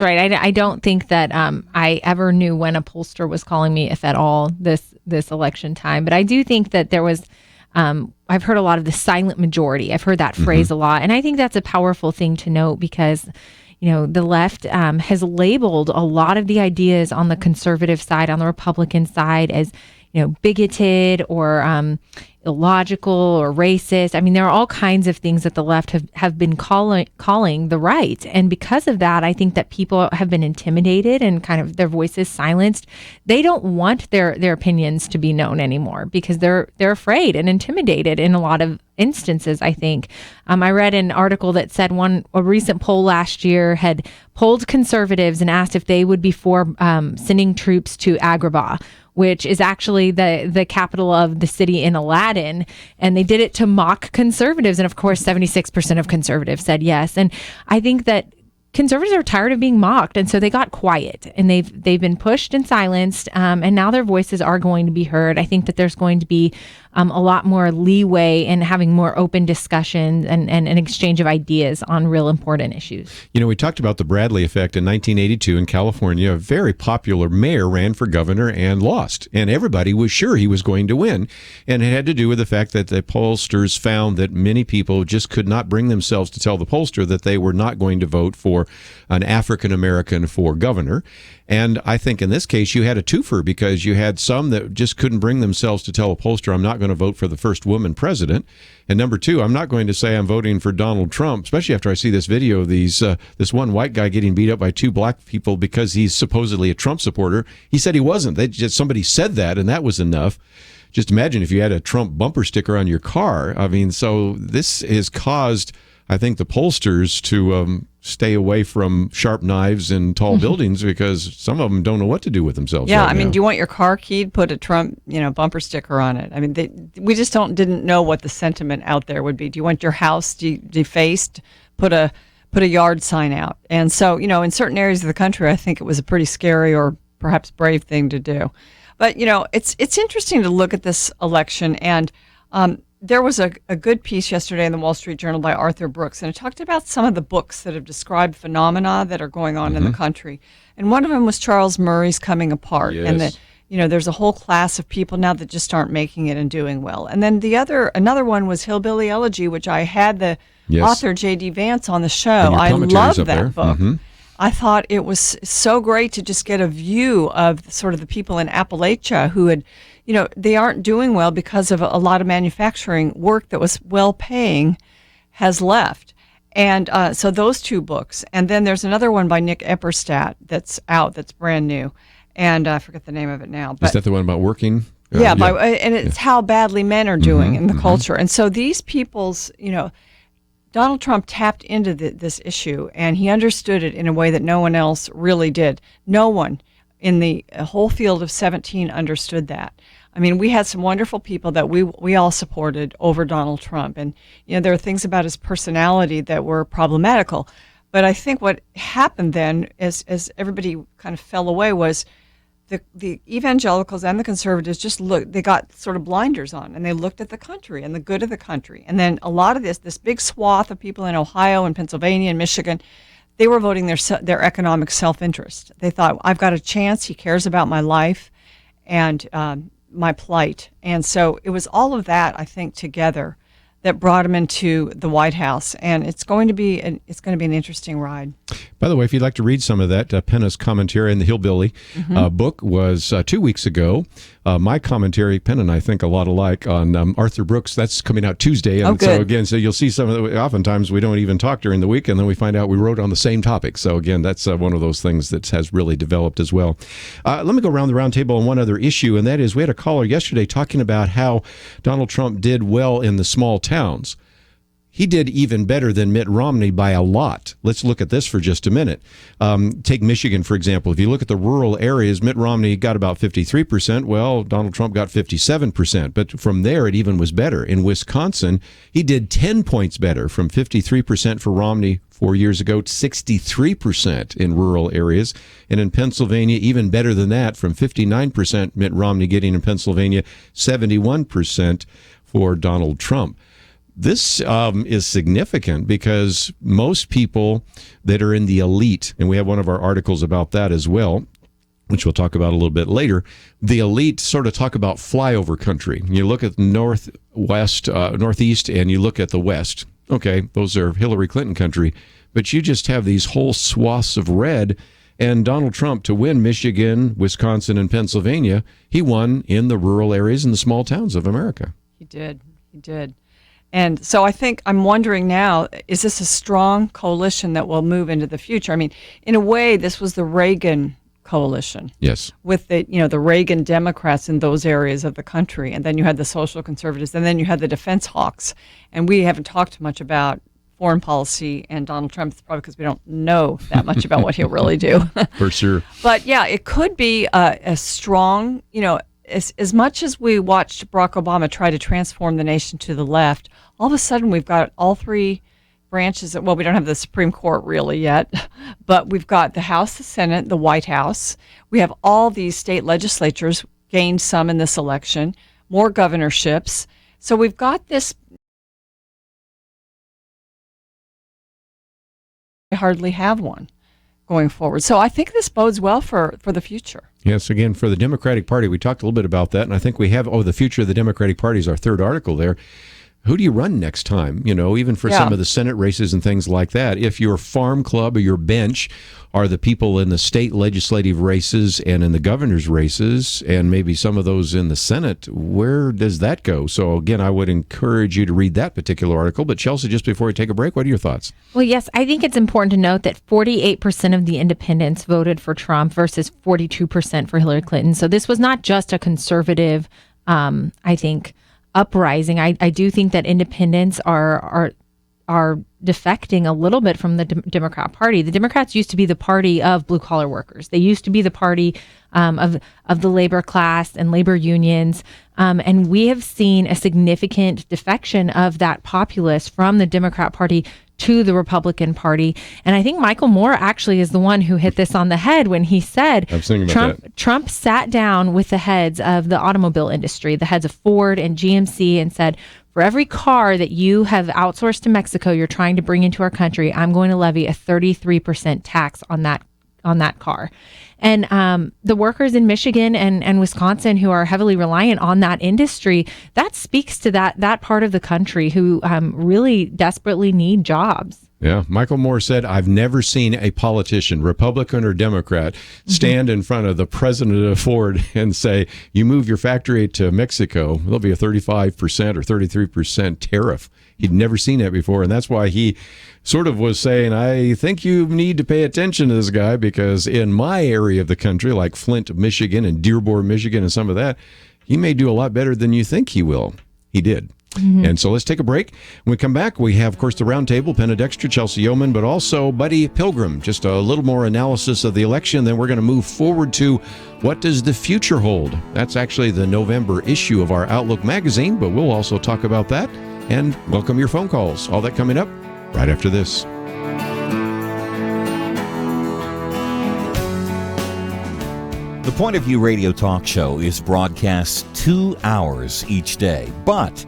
Right. I don't think that I ever knew when a pollster was calling me, if at all, this election time. But I do think that there was, I've heard a lot of the silent majority. I've heard that phrase a lot. And I think that's a powerful thing to note because, the left has labeled a lot of the ideas on the conservative side, on the Republican side, as, bigoted or illogical or racist. I mean, there are all kinds of things that the left have been calling the right. And because of that, I think that people have been intimidated and kind of their voices silenced. They don't want their opinions to be known anymore because they're afraid and intimidated in a lot of instances, I think. I read an article that said a recent poll last year had polled conservatives and asked if they would be for sending troops to Agrabah, which is actually the capital of the city in Aladdin. And they did it to mock conservatives. And of course, 76% of conservatives said yes. And I think that conservatives are tired of being mocked. And so they got quiet and they've been pushed and silenced. And now their voices are going to be heard. I think that there's going to be a lot more leeway in having more open discussions and an exchange of ideas on real important issues. We talked about the Bradley effect in 1982 in California. A very popular mayor ran for governor and lost, and everybody was sure he was going to win. And it had to do with the fact that the pollsters found that many people just could not bring themselves to tell the pollster that they were not going to vote for an African American for governor. And I think in this case, you had a twofer because you had some that just couldn't bring themselves to tell a pollster, I'm not going to vote for the first woman president. And number two, I'm not going to say I'm voting for Donald Trump, especially after I see this video of this one white guy getting beat up by two black people because he's supposedly a Trump supporter. He said he wasn't. Somebody said that, and that was enough. Just imagine if you had a Trump bumper sticker on your car. I mean, so this has caused, I think, the pollsters to stay away from sharp knives and tall buildings because some of them don't know what to do with themselves. Yeah, right I mean, now. do you want your car keyed? Put a Trump, bumper sticker on it. I mean, we just didn't know what the sentiment out there would be. Do you want your house defaced? Put a yard sign out. And so, in certain areas of the country, I think it was a pretty scary or perhaps brave thing to do. But it's interesting to look at this election and. There was a good piece yesterday in the Wall Street Journal by Arthur Brooks, and it talked about some of the books that have described phenomena that are going on in the country. And one of them was Charles Murray's Coming Apart. Yes. And that, there's a whole class of people now that just aren't making it and doing well. And then another one was Hillbilly Elegy, which I had the author J.D. Vance on the show. I love that book. Mm-hmm. I thought it was so great to just get a view of sort of the people in Appalachia who had, they aren't doing well because of a lot of manufacturing work that was well-paying has left. And so those two books. And then there's another one by Nick Epperstadt that's out, that's brand new. And I forget the name of it now. But, is that the one about working? And it's how badly men are doing in the culture. And so these people's, Donald Trump tapped into this issue, and he understood it in a way that no one else really did. No one in the whole field of 17 understood that. I mean, we had some wonderful people that we all supported over Donald Trump. And, there are things about his personality that were problematical. But I think what happened then, as everybody kind of fell away, was the evangelicals and the conservatives they got sort of blinders on, and they looked at the country and the good of the country. And then a lot of this big swath of people in Ohio and Pennsylvania and Michigan, they were voting their economic self-interest. They thought, I've got a chance, he cares about my life and my plight. And so it was all of that, I think, together that brought him into the White House, and it's going to be an interesting ride. By the way, if you'd like to read some of that, Penna's commentary in the Hillbilly book was 2 weeks ago. My commentary, Penna and I think a lot alike, on Arthur Brooks. That's coming out Tuesday. And so you'll see some of the, oftentimes we don't even talk during the week, and then we find out we wrote on the same topic. So again, that's one of those things that has really developed as well. Let me go around the round table on one other issue, and that is we had a caller yesterday talking about how Donald Trump did well in the small towns. He did even better than Mitt Romney by a lot. Let's look at this for just a minute. Take Michigan, for example. If you look at the rural areas, Mitt Romney got about 53%. Well, Donald Trump got 57%. But from there, it even was better. In Wisconsin, he did 10 points better, from 53% for Romney 4 years ago to 63% in rural areas. And in Pennsylvania, even better than that, from 59% Mitt Romney getting in Pennsylvania, 71% for Donald Trump. This is significant because most people that are in the elite, and we have one of our articles about that as well, which we'll talk about a little bit later, the elite sort of talk about flyover country. You look at northeast, and you look at the west. Okay, those are Hillary Clinton country, but you just have these whole swaths of red. And Donald Trump, to win Michigan, Wisconsin, and Pennsylvania, he won in the rural areas and the small towns of America. He did. And so I think I'm wondering now, is this a strong coalition that will move into the future? I mean, in a way, this was the Reagan coalition. Yes. With the Reagan Democrats in those areas of the country. And then you had the social conservatives, and then you had the defense hawks. And we haven't talked much about foreign policy and Donald Trump. It's probably because we don't know that much about what he'll really do. For sure. But yeah, it could be a strong, as much as we watched Barack Obama try to transform the nation to the left, all of a sudden we've got all three branches. Well, we don't have the Supreme Court really yet, but we've got the House, the Senate, the White House. We have all these state legislatures, gained some in this election, more governorships. So we've got this. We hardly have one going forward. So I think this bodes well for the future. Yes, again, for the Democratic Party, we talked a little bit about that, and I think we have, the future of the Democratic Party is our third article there. Who do you run next time? Even for some of the Senate races and things like that. If your farm club or your bench are the people in the state legislative races and in the governor's races, and maybe some of those in the Senate, where does that go? So again, I would encourage you to read that particular article. But Chelsey, just before we take a break, what are your thoughts? Well, yes, I think it's important to note that 48% of the independents voted for Trump versus 42% for Hillary Clinton. So this was not just a conservative, I think, uprising. I do think that independents are defecting a little bit from the Democrat Party. The Democrats used to be the party of blue collar workers. They used to be the party of the labor class and labor unions. And we have seen a significant defection of that populace from the Democrat Party to the Republican Party. And I think Michael Moore actually is the one who hit this on the head when he said Trump sat down with the heads of the automobile industry, the heads of Ford and GMC, and said, for every car that you have outsourced to Mexico, you're trying to bring into our country, I'm going to levy a 33% tax on that car. And the workers in Michigan and Wisconsin who are heavily reliant on that industry, that speaks to that part of the country who really desperately need jobs. Yeah, Michael Moore said, I've never seen a politician, Republican or Democrat, stand in front of the president of Ford and say, you move your factory to Mexico, there'll be a 35% or 33% tariff. He'd never seen that before, and that's why he sort of was saying, I think you need to pay attention to this guy, because in my area of the country, like Flint, Michigan, and Dearborn, Michigan, and some of that, he may do a lot better than you think he will. He did. And so let's take a break. When we come back, we have, of course, the roundtable, Penna, Dexter, Chelsey, Youman, but also Buddy Pilgrim, just a little more analysis of the election. Then we're going to move forward to what does the future hold? That's actually the November issue of our Outlook magazine, but we'll also talk about that and welcome your phone calls. All that coming up right after this. The Point of View radio talk show is broadcast 2 hours each day, but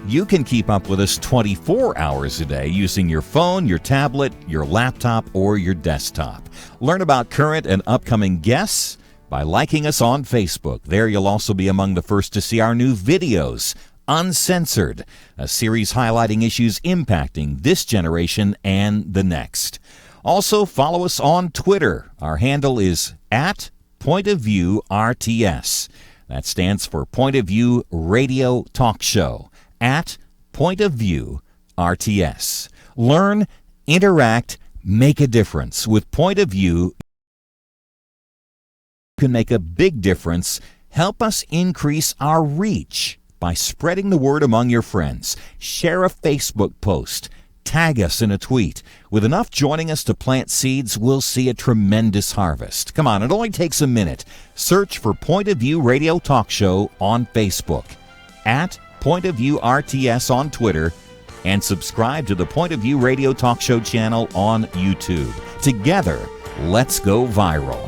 you can keep up with us 24 hours a day using your phone, your tablet, your laptop, or your desktop. Learn about current and upcoming guests by liking us on Facebook. There you'll also be among the first to see our new videos, Uncensored, a series highlighting issues impacting this generation and the next. Also, follow us on Twitter. Our handle is @PointOfViewRTS. That stands for Point of View Radio Talk Show, @PointOfViewRTS. Learn, interact, make a difference. With Point of View, you can make a big difference. Help us increase our reach by spreading the word among your friends. Share a Facebook post. Tag us in a tweet. With enough joining us to plant seeds, we'll see a tremendous harvest. Come on, it only takes a minute. Search for Point of View Radio Talk Show on Facebook, @PointOfViewRTS on Twitter, and subscribe to the Point of View Radio Talk Show channel on YouTube. Together, let's go viral.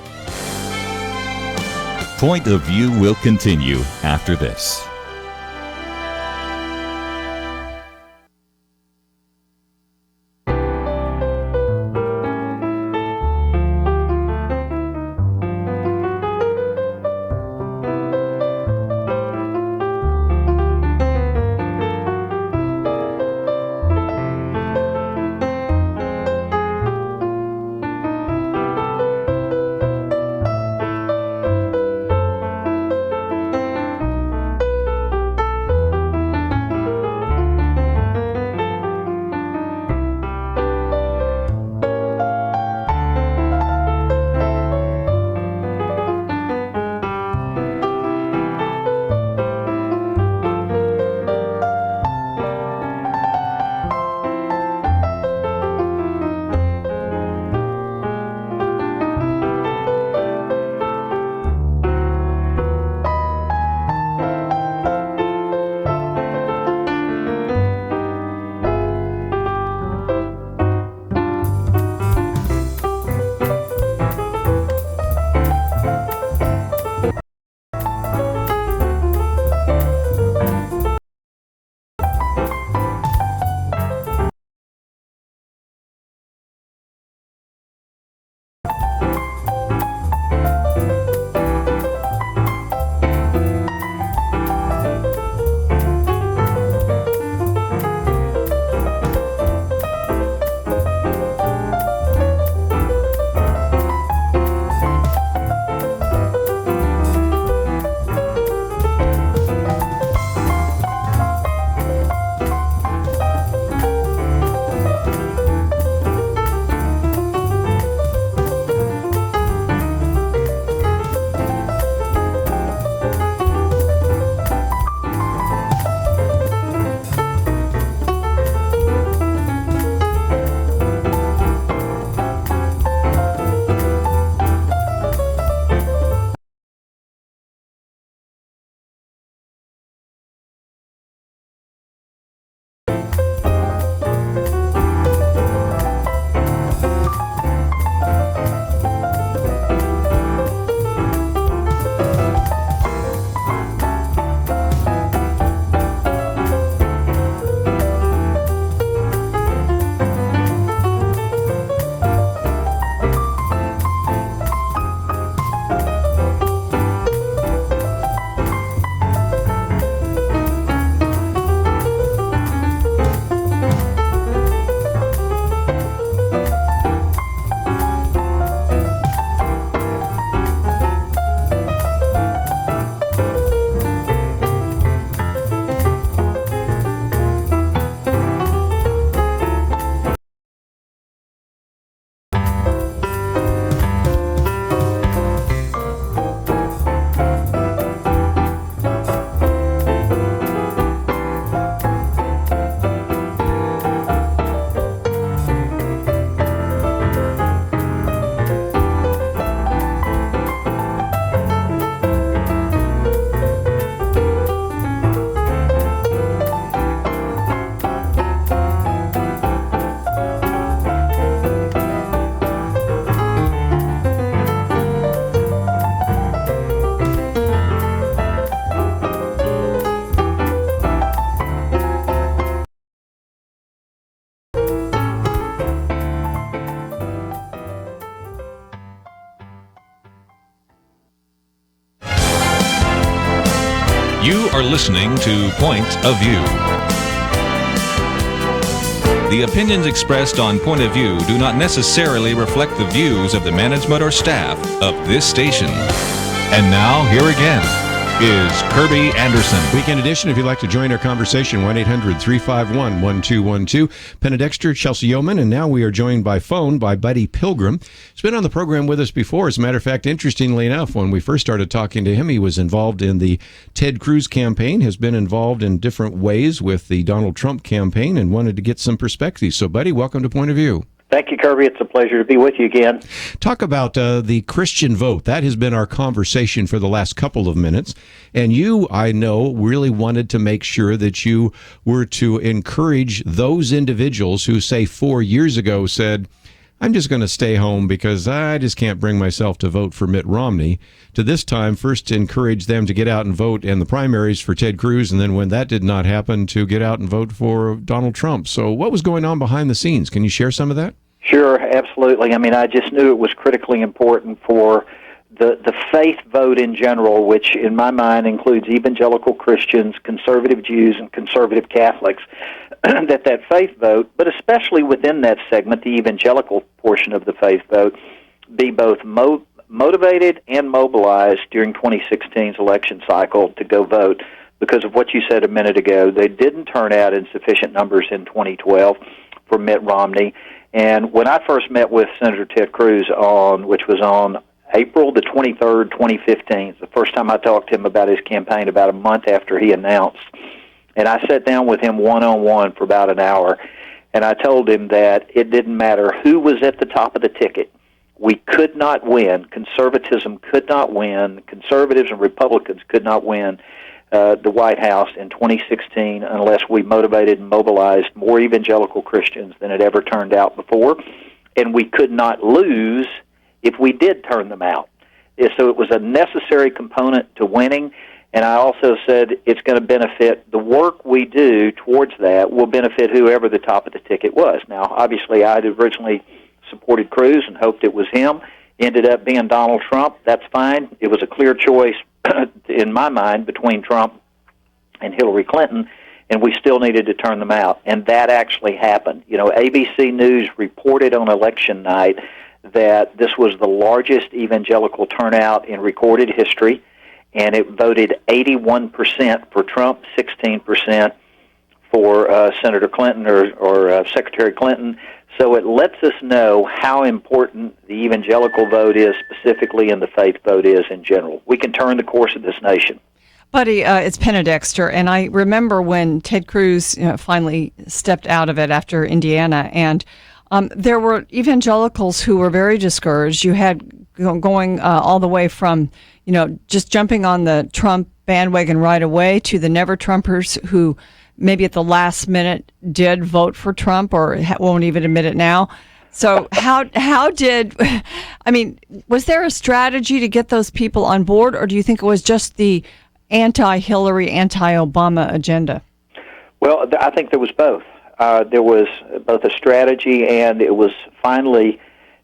Point of View will continue after this. You are listening to Point of View. The opinions expressed on Point of View do not necessarily reflect the views of the management or staff of this station. And now, here again is Kerby Anderson. Weekend edition. If you'd like to join our conversation, 1-800-351-1212. Penna, Dexter, Chelsey, Youman, and now we are joined by phone by Buddy Pilgrim. He's been on the program with us before. As a matter of fact, interestingly enough, when we first started talking to him, he was involved in the Ted Cruz campaign, has been involved in different ways with the Donald Trump campaign, and wanted to get some perspective. So, Buddy, welcome to Point of View. Thank you, Kerby. It's a pleasure to be with you again. Talk about the Christian vote. That has been our conversation for the last couple of minutes. And you, I know, really wanted to make sure that you were to encourage those individuals who, say, 4 years ago said, I'm just going to stay home because I just can't bring myself to vote for Mitt Romney, to this time first encourage them to get out and vote in the primaries for Ted Cruz, and then when that did not happen, to get out and vote for Donald Trump. So what was going on behind the scenes? Can you share some of that? Sure, absolutely. I mean, I just knew it was critically important for the faith vote in general, which in my mind includes evangelical Christians, conservative Jews, and conservative Catholics, that faith vote, but especially within that segment, the evangelical portion of the faith vote, be both motivated and mobilized during 2016's election cycle to go vote. Because of what you said a minute ago, they didn't turn out in sufficient numbers in 2012 for Mitt Romney. And when I first met with Senator Ted Cruz which was on April the 23rd, 2015, the first time I talked to him about his campaign, about a month after he announced, and I sat down with him one-on-one for about an hour, and I told him that it didn't matter who was at the top of the ticket. We could not win. Conservatism could not win. Conservatives and Republicans could not win the White House in 2016 unless we motivated and mobilized more evangelical Christians than had ever turned out before, and we could not lose if we did turn them out. So it was a necessary component to winning, and I also said it's going to benefit the work we do towards that will benefit whoever the top of the ticket was. Now, obviously, I had originally supported Cruz and hoped it was him. Ended up being Donald Trump. That's fine. It was a clear choice in my mind between Trump and Hillary Clinton, and we still needed to turn them out, and that actually happened. You know, ABC News reported on election night that this was the largest evangelical turnout in recorded history, and it voted 81% for Trump, 16% for Senator Clinton or Secretary Clinton. So it lets us know how important the evangelical vote is specifically and the faith vote is in general. We can turn the course of this nation. Buddy, it's Penna, Dexter, and I remember when Ted Cruz finally stepped out of it after Indiana, and there were evangelicals who were very discouraged. You had going all the way from, just jumping on the Trump bandwagon right away to the never-Trumpers who maybe at the last minute did vote for Trump or won't even admit it now. So was there a strategy to get those people on board, or do you think it was just the anti-Hillary, anti-Obama agenda? Well, I think there was both. There was both a strategy, and it was finally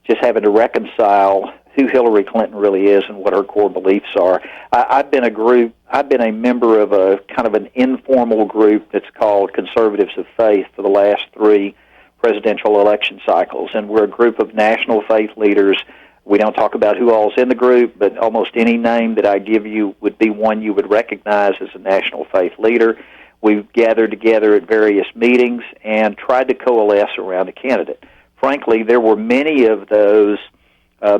just having to reconcile who Hillary Clinton really is and what her core beliefs are. I've been a member of a kind of an informal group that's called Conservatives of Faith for the last 3 presidential election cycles, and we're a group of national faith leaders. We don't talk about who all's in the group, but almost any name that I give you would be one you would recognize as a national faith leader. We've gathered together at various meetings and tried to coalesce around a candidate. Frankly, there were many of those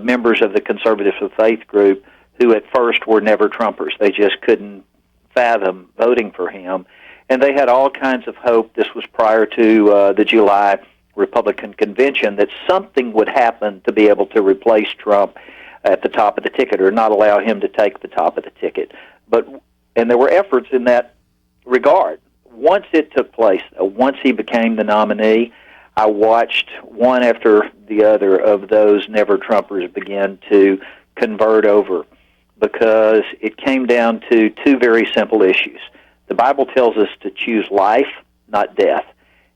members of the Conservatives of Faith group who at first were never Trumpers. They just couldn't fathom voting for him. And they had all kinds of hope. This was prior to the July Republican convention, that something would happen to be able to replace Trump at the top of the ticket or not allow him to take the top of the ticket. And there were efforts in that regard. Once it took place, once he became the nominee, I watched one after the other of those never-Trumpers begin to convert over, because it came down to 2 very simple issues. The Bible tells us to choose life, not death.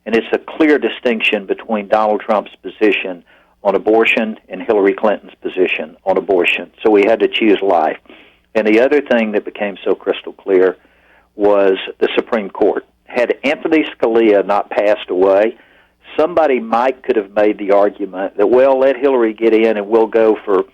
And it's a clear distinction between Donald Trump's position on abortion and Hillary Clinton's position on abortion. So we had to choose life. And the other thing that became so crystal clear was the Supreme Court. Had Anthony Scalia not passed away, somebody could have made the argument that, well, let Hillary get in and we'll go for,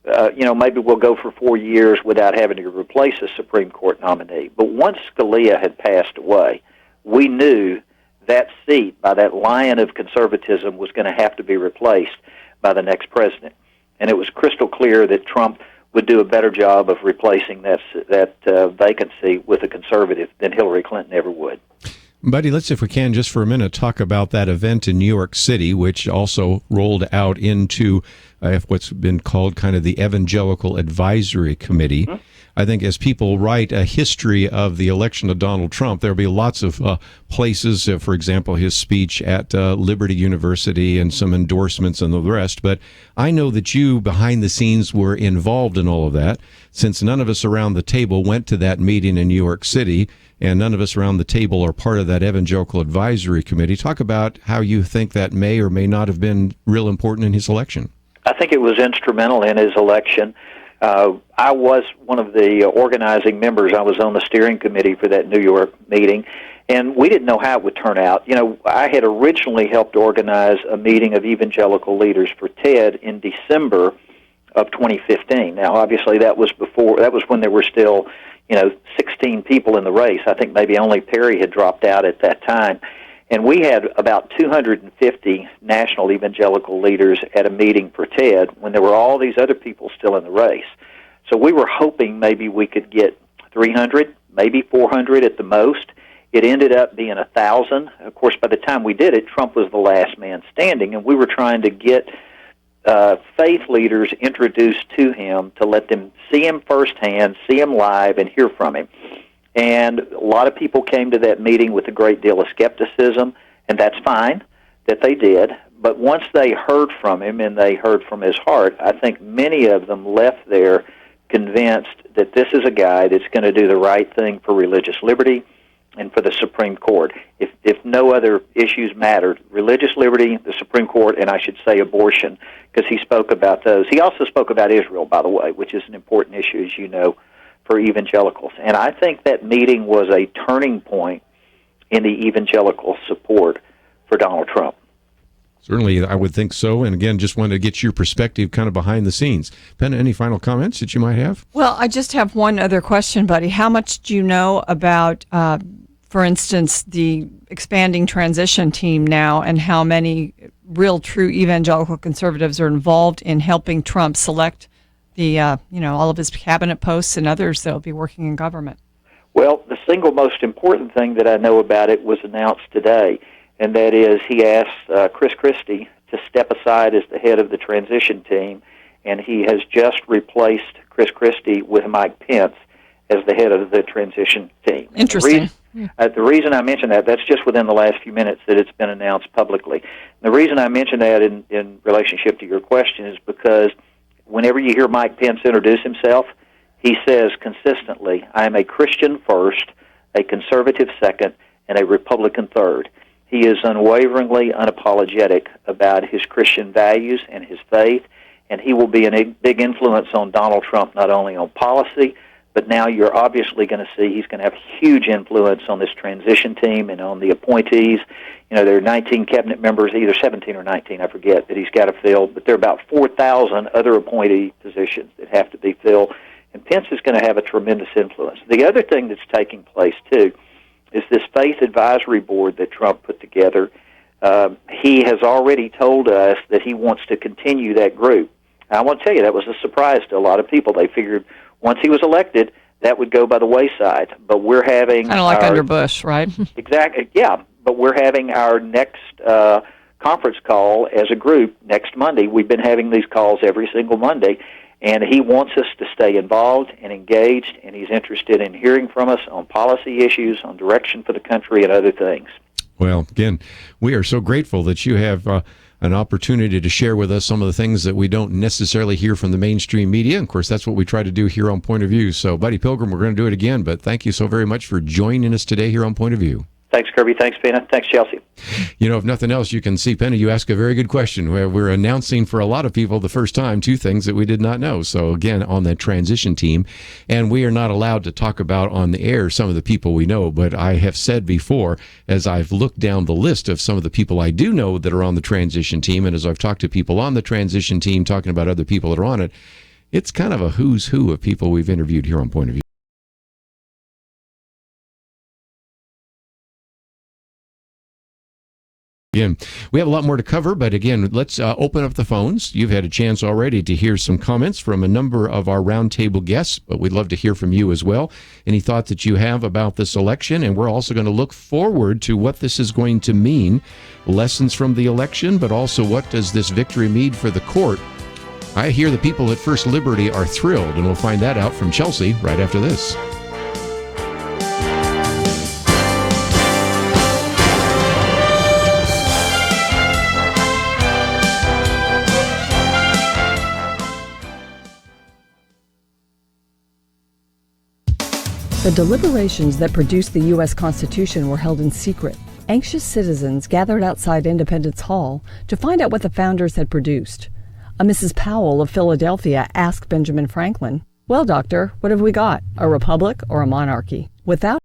maybe we'll go for 4 years without having to replace a Supreme Court nominee. But once Scalia had passed away, we knew that seat by that lion of conservatism was going to have to be replaced by the next president. And it was crystal clear that Trump would do a better job of replacing that vacancy with a conservative than Hillary Clinton ever would. Buddy, let's, if we can, just for a minute, talk about that event in New York City, which also rolled out into what's been called kind of the Evangelical Advisory Committee. Mm-hmm. I think as people write a history of the election of Donald Trump, there'll be lots of places, for example, his speech at Liberty University and some endorsements and the rest. But I know that you, behind the scenes, were involved in all of that, since none of us around the table went to that meeting in New York City, and none of us around the table are part of that Evangelical Advisory Committee. Talk about how you think that may or may not have been real important in his election. I think it was instrumental in his election. I was one of the organizing members. I was on the steering committee for that New York meeting, and we didn't know how it would turn out. I had originally helped organize a meeting of evangelical leaders for TED in December of 2015. Now, obviously, that was when there were still 16 people in the race. I think maybe only Perry had dropped out at that time. And we had about 250 national evangelical leaders at a meeting for TED when there were all these other people still in the race. So we were hoping maybe we could get 300, maybe 400 at the most. It ended up being 1,000. Of course, by the time we did it, Trump was the last man standing, and we were trying to get faith leaders introduced to him to let them see him firsthand, see him live, and hear from him. And a lot of people came to that meeting with a great deal of skepticism, and that's fine that they did. But once they heard from him and they heard from his heart, I think many of them left there convinced that this is a guy that's going to do the right thing for religious liberty and for the Supreme Court. If no other issues mattered, religious liberty, the Supreme Court, and I should say abortion, because he spoke about those. He also spoke about Israel, by the way, which is an important issue, as you know, for evangelicals. And I think that meeting was a turning point in the evangelical support for Donald Trump. Certainly, I would think so. And again, just wanted to get your perspective kind of behind the scenes. Penna, any final comments that you might have? Well, I just have one other question, buddy. How much do you know about, for instance, the expanding transition team now, and how many real true evangelical conservatives are involved in helping Trump select the, all of his cabinet posts and others that will be working in government? Well, the single most important thing that I know about it was announced today, and that is he asked Chris Christie to step aside as the head of the transition team, and he has just replaced Chris Christie with Mike Pence as the head of the transition team. Interesting. The reason I mention that's just within the last few minutes that it's been announced publicly. The reason I mention that in relationship to your question is because whenever you hear Mike Pence introduce himself, he says consistently, I am a Christian first, a conservative second, and a Republican third. He is unwaveringly unapologetic about his Christian values and his faith, and he will be a big influence on Donald Trump, not only on policy, but now you're obviously going to see he's going to have huge influence on this transition team and on the appointees. There are 19 cabinet members, either 17 or 19, I forget, that he's got to fill, but there are about 4,000 other appointee positions that have to be filled, and Pence is going to have a tremendous influence. The other thing that's taking place, too, is this faith advisory board that Trump put together. He has already told us that he wants to continue that group. I want to tell you, that was a surprise to a lot of people. They figured once he was elected, that would go by the wayside. But we're having... Kind of like under Bush, right? Exactly, yeah. But we're having our next conference call as a group next Monday. We've been having these calls every single Monday, and he wants us to stay involved and engaged, and he's interested in hearing from us on policy issues, on direction for the country, and other things. Well, again, we are so grateful that you have an opportunity to share with us some of the things that we don't necessarily hear from the mainstream media. Of course, that's what we try to do here on Point of View. So, Buddy Pilgrim, we're going to do it again, but thank you so very much for joining us today here on Point of View. Thanks, Kerby. Thanks, Penna. Thanks, Chelsey. You know, if nothing else, you can see, Penna, you ask a very good question. We're announcing for a lot of people the first time two things that we did not know. So, again, on the transition team, and we are not allowed to talk about on the air some of the people we know, but I have said before, as I've looked down the list of some of the people I do know that are on the transition team, and as I've talked to people on the transition team, talking about other people that are on it, it's kind of a who's who of people we've interviewed here on Point of View. Again, we have a lot more to cover, but again, let's open up the phones. You've had a chance already to hear some comments from a number of our roundtable guests, but we'd love to hear from you as well. Any thought that you have about this election? And we're also going to look forward to what this is going to mean, lessons from the election, but also what does this victory mean for the court? I hear the people at First Liberty are thrilled, and we'll find that out from Chelsey right after this. The deliberations that produced the U.S. Constitution were held in secret. Anxious citizens gathered outside Independence Hall to find out what the founders had produced. A Mrs. Powell of Philadelphia asked Benjamin Franklin, "Well, doctor, what have we got, a republic or a monarchy? Without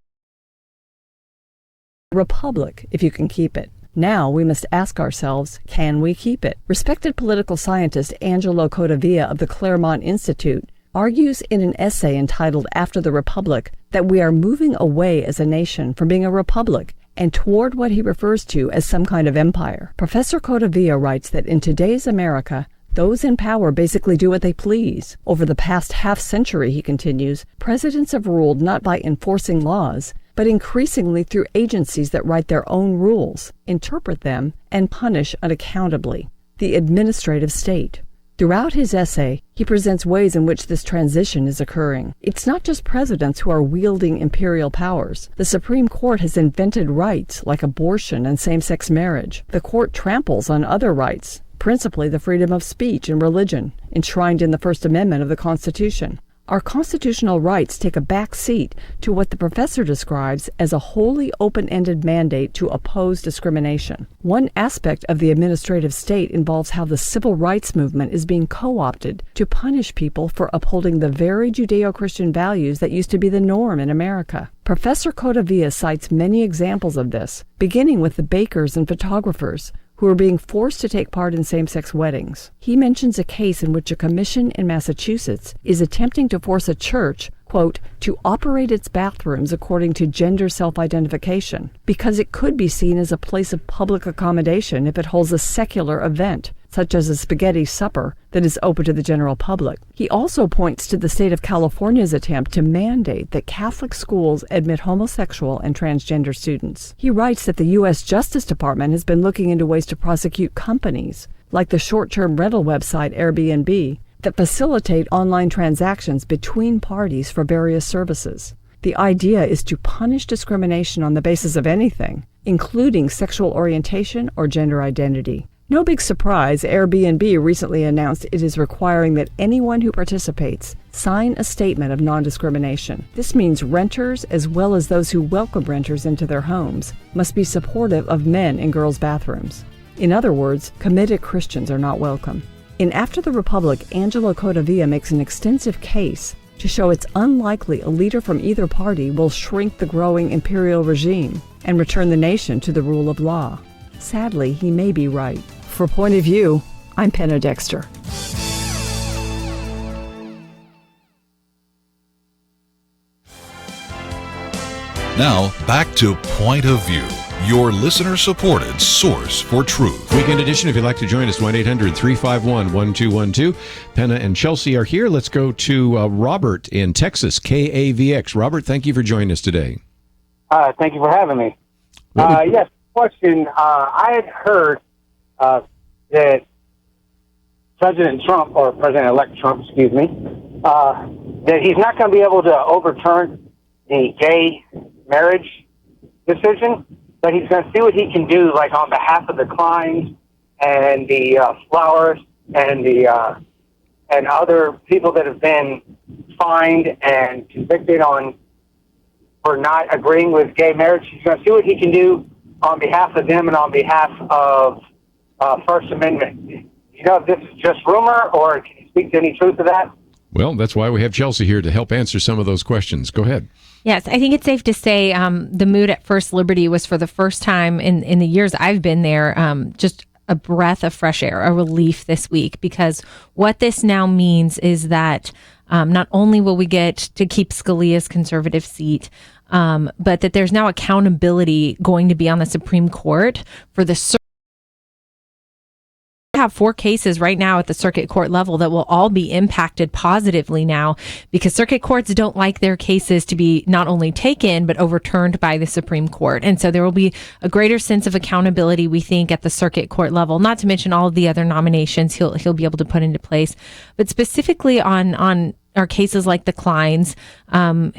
a republic, if you can keep it. Now we must ask ourselves, can we keep it?" Respected political scientist Angelo Codavia of the Claremont Institute argues in an essay entitled After the Republic that we are moving away as a nation from being a republic and toward what he refers to as some kind of empire. Professor Codavia writes that in today's America, those in power basically do what they please. Over the past half-century, he continues, presidents have ruled not by enforcing laws, but increasingly through agencies that write their own rules, interpret them, and punish unaccountably. The administrative state. Throughout his essay, he presents ways in which this transition is occurring. It's not just presidents who are wielding imperial powers. The Supreme Court has invented rights like abortion and same-sex marriage. The court tramples on other rights, principally the freedom of speech and religion, enshrined in the First Amendment of the Constitution. Our constitutional rights take a back seat to what the professor describes as a wholly open-ended mandate to oppose discrimination. One aspect of the administrative state involves how the civil rights movement is being co-opted to punish people for upholding the very Judeo-Christian values that used to be the norm in America. Professor Codavia cites many examples of this, beginning with the bakers and photographers who are being forced to take part in same-sex weddings. He mentions a case in which a commission in Massachusetts is attempting to force a church, quote, to operate its bathrooms according to gender self-identification, because it could be seen as a place of public accommodation if it holds a secular event, such as a spaghetti supper, that is open to the general public. He also points to the state of California's attempt to mandate that Catholic schools admit homosexual and transgender students. He writes that the U.S. Justice Department has been looking into ways to prosecute companies, like the short-term rental website Airbnb, that facilitate online transactions between parties for various services. The idea is to punish discrimination on the basis of anything, including sexual orientation or gender identity. No big surprise, Airbnb recently announced it is requiring that anyone who participates sign a statement of non-discrimination. This means renters, as well as those who welcome renters into their homes, must be supportive of men in girls' bathrooms. In other words, committed Christians are not welcome. In After the Republic, Angelo Codavia makes an extensive case to show it's unlikely a leader from either party will shrink the growing imperial regime and return the nation to the rule of law. Sadly, he may be right. For Point of View, I'm Penna Dexter. Now, back to Point of View, your listener-supported source for truth. Weekend edition, if you'd like to join us, 1-800-351-1212. Penna and Chelsey are here. Let's go to Robert in Texas, KAVX. Robert, thank you for joining us today. Thank you for having me. Yes, question. I had heard that President Trump, or President-elect Trump, excuse me, that he's not going to be able to overturn the gay marriage decision, but he's going to see what he can do, like on behalf of the Kleins and the Flowers and the and other people that have been fined and convicted on for not agreeing with gay marriage. He's going to see what he can do on behalf of them and on behalf of First Amendment. You know if this is just rumor, or can you speak to any truth to that? Well, that's why we have Chelsey here to help answer some of those questions. Go ahead. Yes, I think it's safe to say the mood at First Liberty was, for the first time in the years I've been there, just a breath of fresh air, a relief this week, because what this now means is that not only will we get to keep Scalia's conservative seat, but that there's now accountability going to be on the Supreme Court for the have 4 cases right now at the circuit court level that will all be impacted positively now, because circuit courts don't like their cases to be not only taken but overturned by the Supreme Court. And so there will be a greater sense of accountability, we think, at the circuit court level, not to mention all of the other nominations he'll be able to put into place, but specifically on are cases like the Kleins,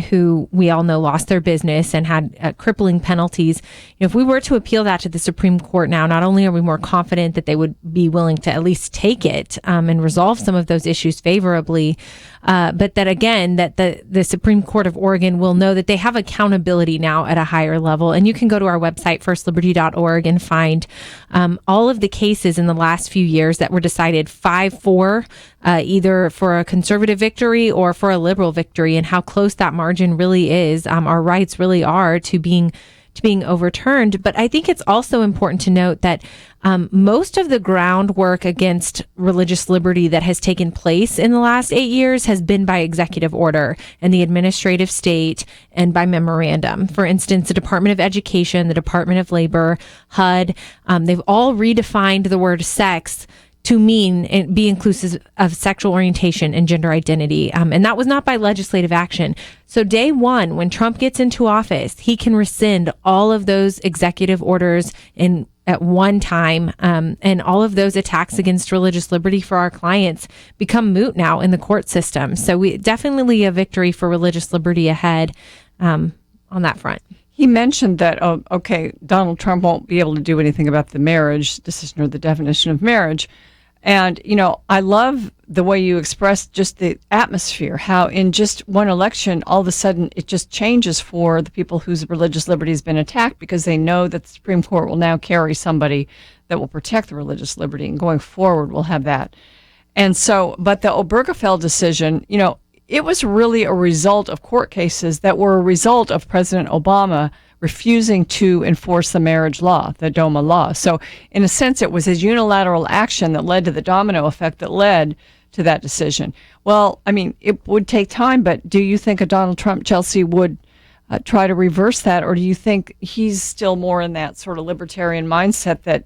who we all know lost their business and had crippling penalties. You know, if we were to appeal that to the Supreme Court now, not only are we more confident that they would be willing to at least take it and resolve some of those issues favorably, but that again, that the Supreme Court of Oregon will know that they have accountability now at a higher level. And you can go to our website, firstliberty.org, and find all of the cases in the last few years that were decided 5-4, either for a conservative victory or for a liberal victory, and how close that margin really is. Our rights really are to being overturned. But I think it's also important to note that most of the groundwork against religious liberty that has taken place in the last 8 years has been by executive order and the administrative state and by memorandum. For instance, the Department of Education, the Department of Labor, HUD, they've all redefined the word sex to mean and be inclusive of sexual orientation and gender identity. And that was not by legislative action. So day one, when Trump gets into office, he can rescind all of those executive orders at one time. And all of those attacks against religious liberty for our clients become moot now in the court system. So we definitely a victory for religious liberty ahead on that front. He mentioned that, Donald Trump won't be able to do anything about the marriage decision or the definition of marriage. And, you know, I love the way you expressed just the atmosphere, how in just one election, all of a sudden it just changes for the people whose religious liberty has been attacked, because they know that the Supreme Court will now carry somebody that will protect the religious liberty, and going forward we'll have that. And so, but the Obergefell decision, you know, it was really a result of court cases that were a result of President Obama refusing to enforce the marriage law, the DOMA law. So in a sense, it was his unilateral action that led to the domino effect that led to that decision. Well, I mean, it would take time, but do you think a Donald Trump, Chelsey, would try to reverse that, or do you think he's still more in that sort of libertarian mindset that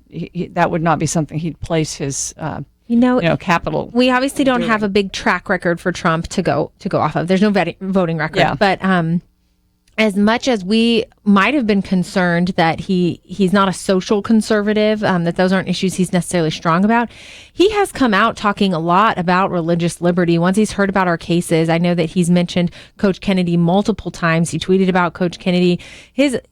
that would not be something he'd place his capital? We obviously don't have a big track record for Trump to go off of. There's no voting record, but as much as we might have been concerned that he's not a social conservative, that those aren't issues he's necessarily strong about, he has come out talking a lot about religious liberty. Once he's heard about our cases, I know that he's mentioned Coach Kennedy multiple times. He tweeted about Coach Kennedy.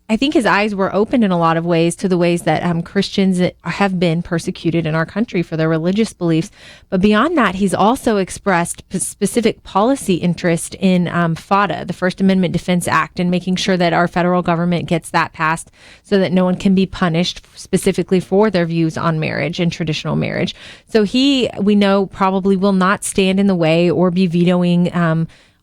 I think his eyes were opened in a lot of ways to the ways that Christians have been persecuted in our country for their religious beliefs. But beyond that, he's also expressed specific policy interest in FADA, the First Amendment Defense Act, and making sure that our federal government gets that passed so that no one can be punished specifically for their views on marriage and traditional marriage. So we know, probably will not stand in the way or be vetoing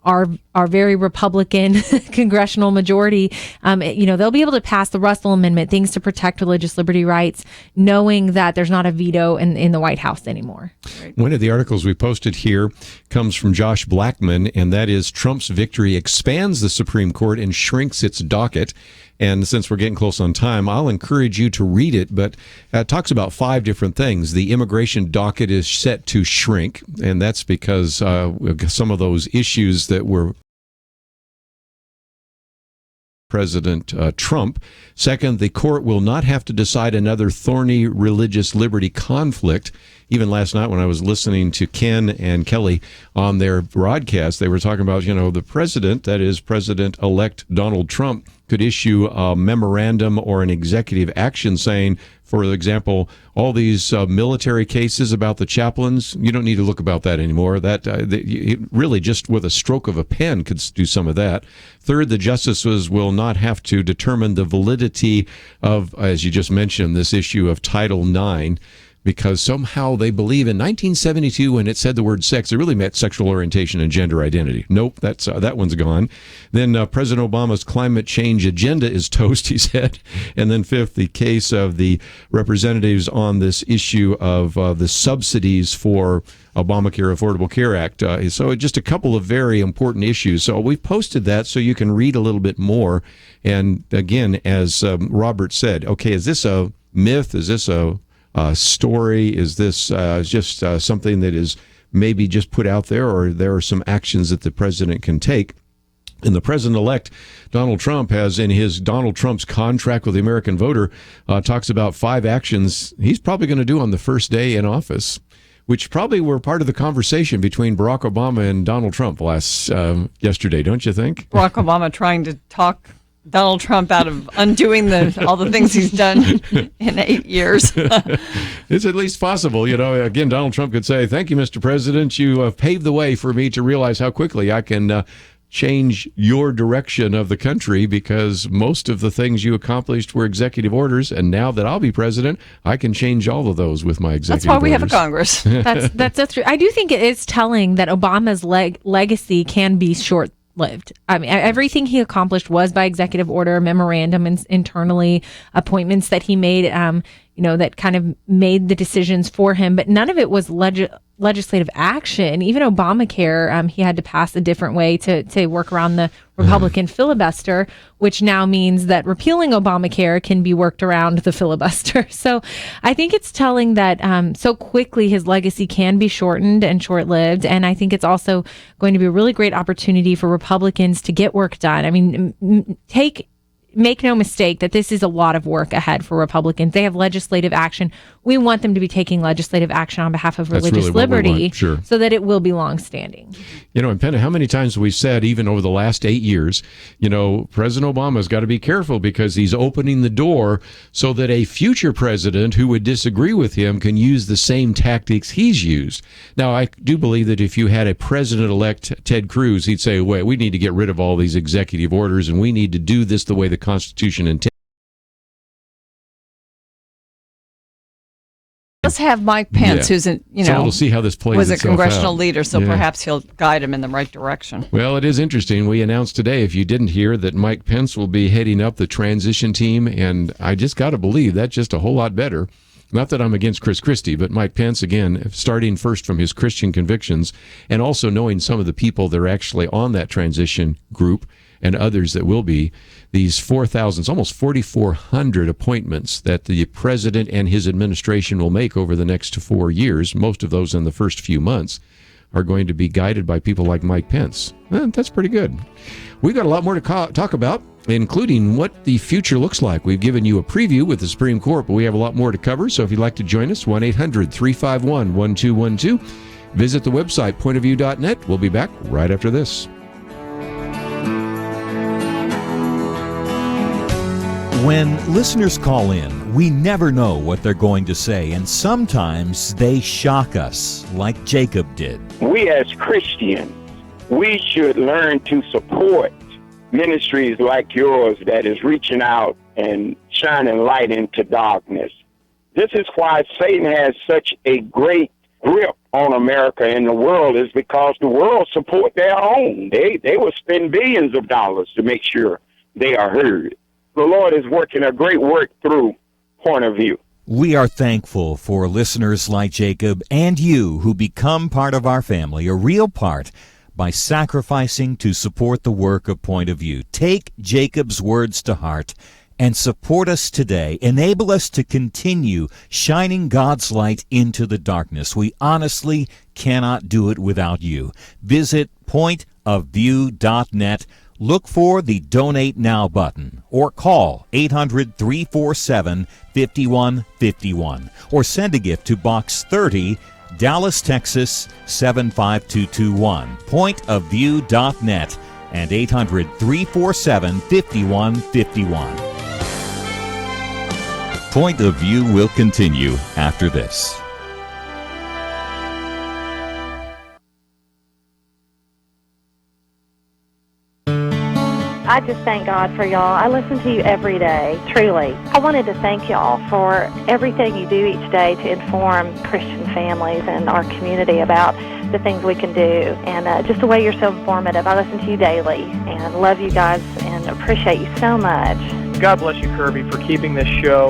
our very Republican congressional majority. They'll be able to pass the Russell Amendment, things to protect religious liberty rights, knowing that there's not a veto in the White House anymore. One of the articles we posted here comes from Josh Blackman, and that is Trump's victory expands the Supreme Court and shrinks its docket. And since we're getting close on time, I'll encourage you to read it, but it talks about 5 different things. The immigration docket is set to shrink, and that's because some of those issues that were President Trump. Second, the court will not have to decide another thorny religious liberty conflict. Even last night when I was listening to Ken and Kelly on their broadcast, they were talking about, the president, that is President-elect Donald Trump, could issue a memorandum or an executive action saying For example, all these military cases about the chaplains, you don't need to look about that anymore. That really just with a stroke of a pen could do some of that. Third, the justices will not have to determine the validity of, as you just mentioned, this issue of Title IX, because somehow they believe in 1972 when it said the word sex, it really meant sexual orientation and gender identity. Nope, that one's gone. Then President Obama's climate change agenda is toast, he said. And then fifth, the case of the representatives on this issue of the subsidies for Obamacare Affordable Care Act. So just a couple of very important issues. So we've posted that so you can read a little bit more. And again, as Robert said, okay, is this a myth? Is this a story? Is this just something that is maybe just put out there, or there are some actions that the president can take? And the president-elect, Donald Trump, has in his Donald Trump's contract with the American voter, talks about 5 actions he's probably going to do on the first day in office, which probably were part of the conversation between Barack Obama and Donald Trump yesterday, don't you think? Barack Obama trying to talk Donald Trump out of undoing all the things he's done in 8 years. It's at least possible. Again, Donald Trump could say, thank you, Mr. President. You have paved the way for me to realize how quickly I can change your direction of the country, because most of the things you accomplished were executive orders, and now that I'll be president, I can change all of those with my executive orders. That's why we have a Congress. That's true. I do think it is telling that Obama's legacy can be short-lived. I mean, everything he accomplished was by executive order, memorandum internally, appointments that he made, that kind of made the decisions for him, but none of it was legislative action. Even Obamacare, he had to pass a different way to work around the Republican filibuster, which now means that repealing Obamacare can be worked around the filibuster. So I think it's telling that so quickly his legacy can be shortened and short-lived. And I think it's also going to be a really great opportunity for Republicans to get work done. I mean, make no mistake that this is a lot of work ahead for Republicans. They have legislative action. We want them to be taking legislative action on behalf of religious liberty, sure, so that it will be longstanding. And Penna, how many times have we said, even over the last 8 years, President Obama's got to be careful because he's opening the door so that a future president who would disagree with him can use the same tactics he's used. Now, I do believe that if you had a president-elect Ted Cruz, he'd say, wait, we need to get rid of all these executive orders and we need to do this the way the Constitution intends. Let's have Mike Pence, who's so we'll see how this plays was a congressional out. leader, so perhaps he'll guide him in the right direction. Well, it is interesting. We announced today, if you didn't hear, that Mike Pence will be heading up the transition team, and I just got to believe that's just a whole lot better. Not that I'm against Chris Christie, but Mike Pence, again, starting first from his Christian convictions and also knowing some of the people that are actually on that transition group and others that will be, these 4,000, almost 4,400 appointments that the president and his administration will make over the next 4 years, most of those in the first few months, are going to be guided by people like Mike Pence. That's pretty good. We've got a lot more to talk about, including what the future looks like. We've given you a preview with the Supreme Court, but we have a lot more to cover. So if you'd like to join us, 1-800-351-1212. Visit the website, pointofview.net. We'll be back right after this. When listeners call in, we never know what they're going to say, and sometimes they shock us, like Jacob did. We as Christians, we should learn to support ministries like yours that is reaching out and shining light into darkness. This is why Satan has such a great grip on America and the world, is because the world support their own. They will spend billions of dollars to make sure they are heard. The Lord is working a great work through Point of View. We are thankful for listeners like Jacob and you who become part of our family, a real part, by sacrificing to support the work of Point of View. Take Jacob's words to heart and support us today. Enable us to continue shining God's light into the darkness. We honestly cannot do it without you. Visit pointofview.net. Look for the Donate Now button or call 800-347-5151 or send a gift to Box 30, Dallas, Texas 75221. Pointofview.net and 800-347-5151. Point of View will continue after this. I just thank God for y'all. I listen to you every day, truly. I wanted to thank y'all for everything you do each day to inform Christian families and our community about the things we can do, and just the way you're so informative. I listen to you daily and love you guys and appreciate you so much. God bless you, Kerby, for keeping this show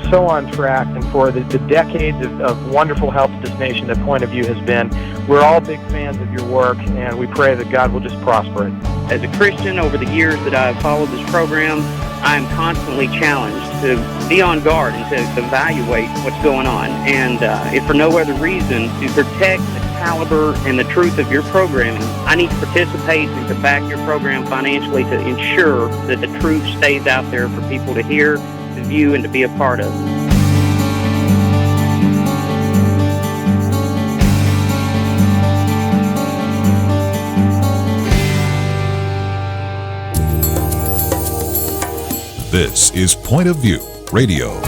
so on track and for the decades of wonderful help to this nation that Point of View has been. We're all big fans of your work, and we pray that God will just prosper it. As a Christian, over the years that I've followed this program, I am constantly challenged to be on guard and to evaluate what's going on. And if for no other reason, to protect the caliber and the truth of your programming, I need to participate and to back your program financially to ensure that the truth stays out there for people to hear, to view, and to be a part of. This is Point of View Radio.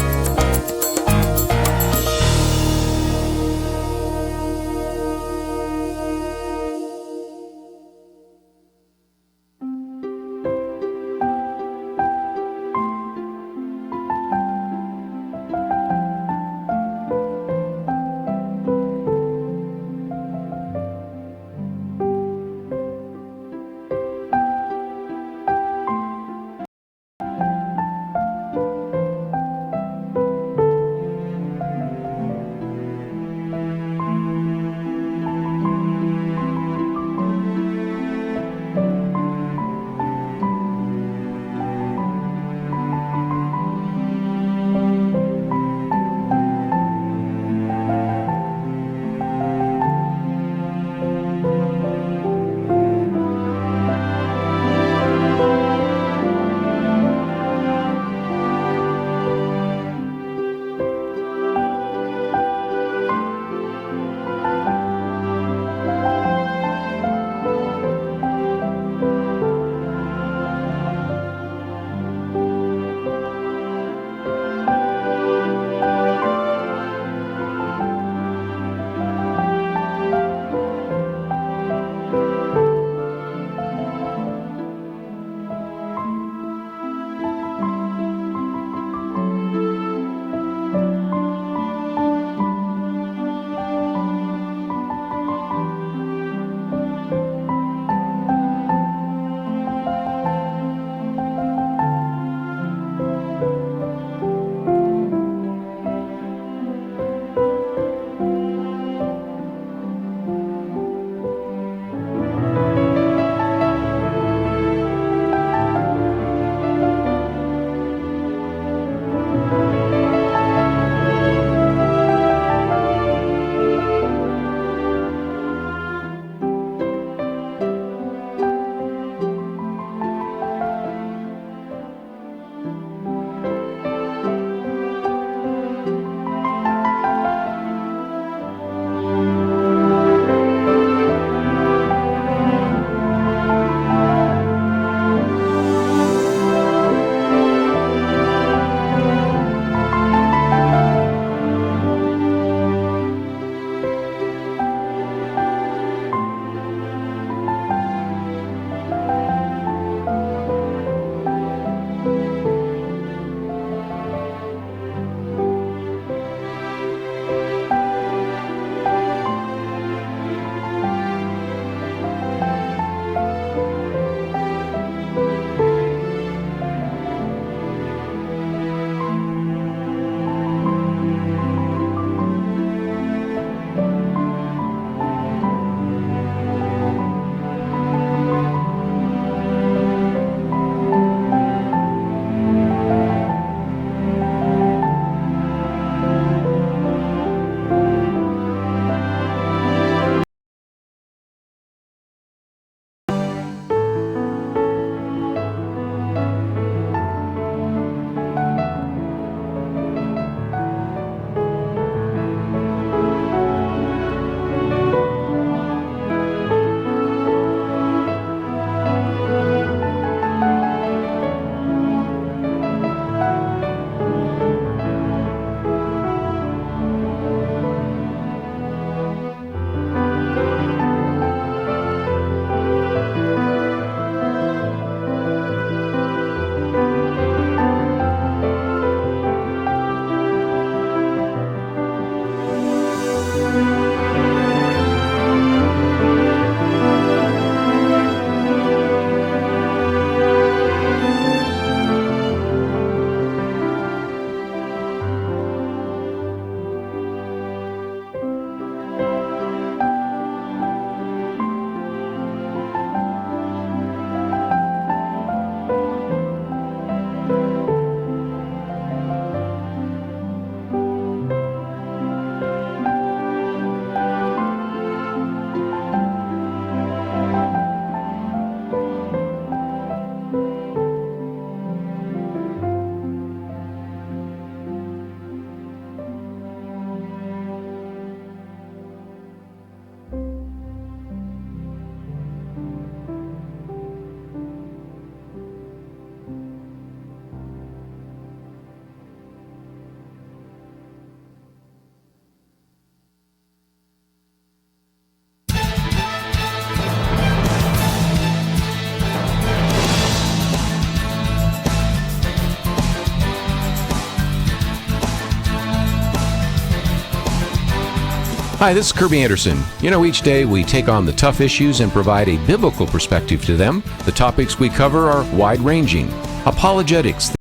Hi, this is Kerby Anderson. Each day we take on the tough issues and provide a biblical perspective to them. The topics we cover are wide-ranging: apologetics,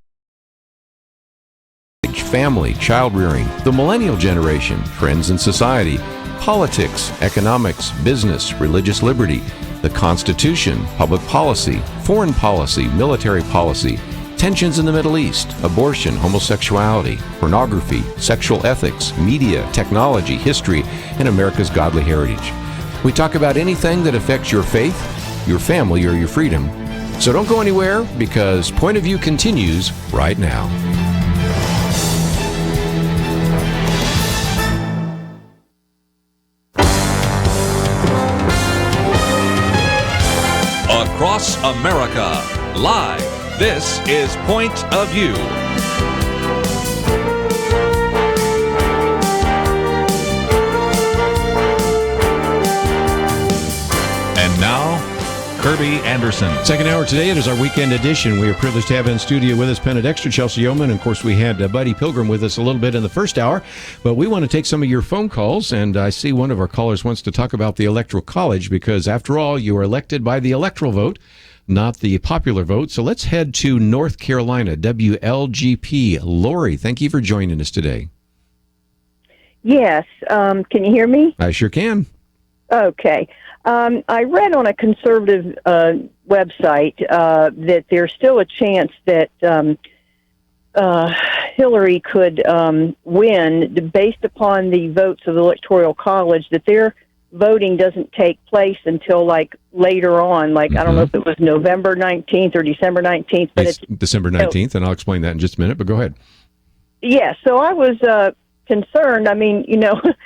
family, child-rearing, the millennial generation, trends in society, politics, economics, business, religious liberty, the Constitution, public policy, foreign policy, military policy, tensions in the Middle East, abortion, homosexuality, pornography, sexual ethics, media, technology, history, and America's godly heritage. We talk about anything that affects your faith, your family, or your freedom. So don't go anywhere, because Point of View continues right now. Across America, live. This is Point of View. And now, Kerby Anderson. Second hour today, it is our weekend edition. We are privileged to have in studio with us Penna, Dexter, Chelsey, Youman, and of course we had Buddy Pilgrim with us a little bit in the first hour, but we want to take some of your phone calls, and I see one of our callers wants to talk about the Electoral College, because after all, you are elected by the electoral vote, not the popular vote. So let's head to North Carolina, WLGP. Lori, thank you for joining us today. Yes. Can you hear me? I sure can. Okay. I read on a conservative website that there's still a chance that Hillary could win based upon the votes of the Electoral College, that their voting doesn't take place until later on, I don't know if it was November 19th or December 19th. But it's December 19th, and I'll explain that in just a minute, but go ahead. Yeah, so I was concerned. I mean, the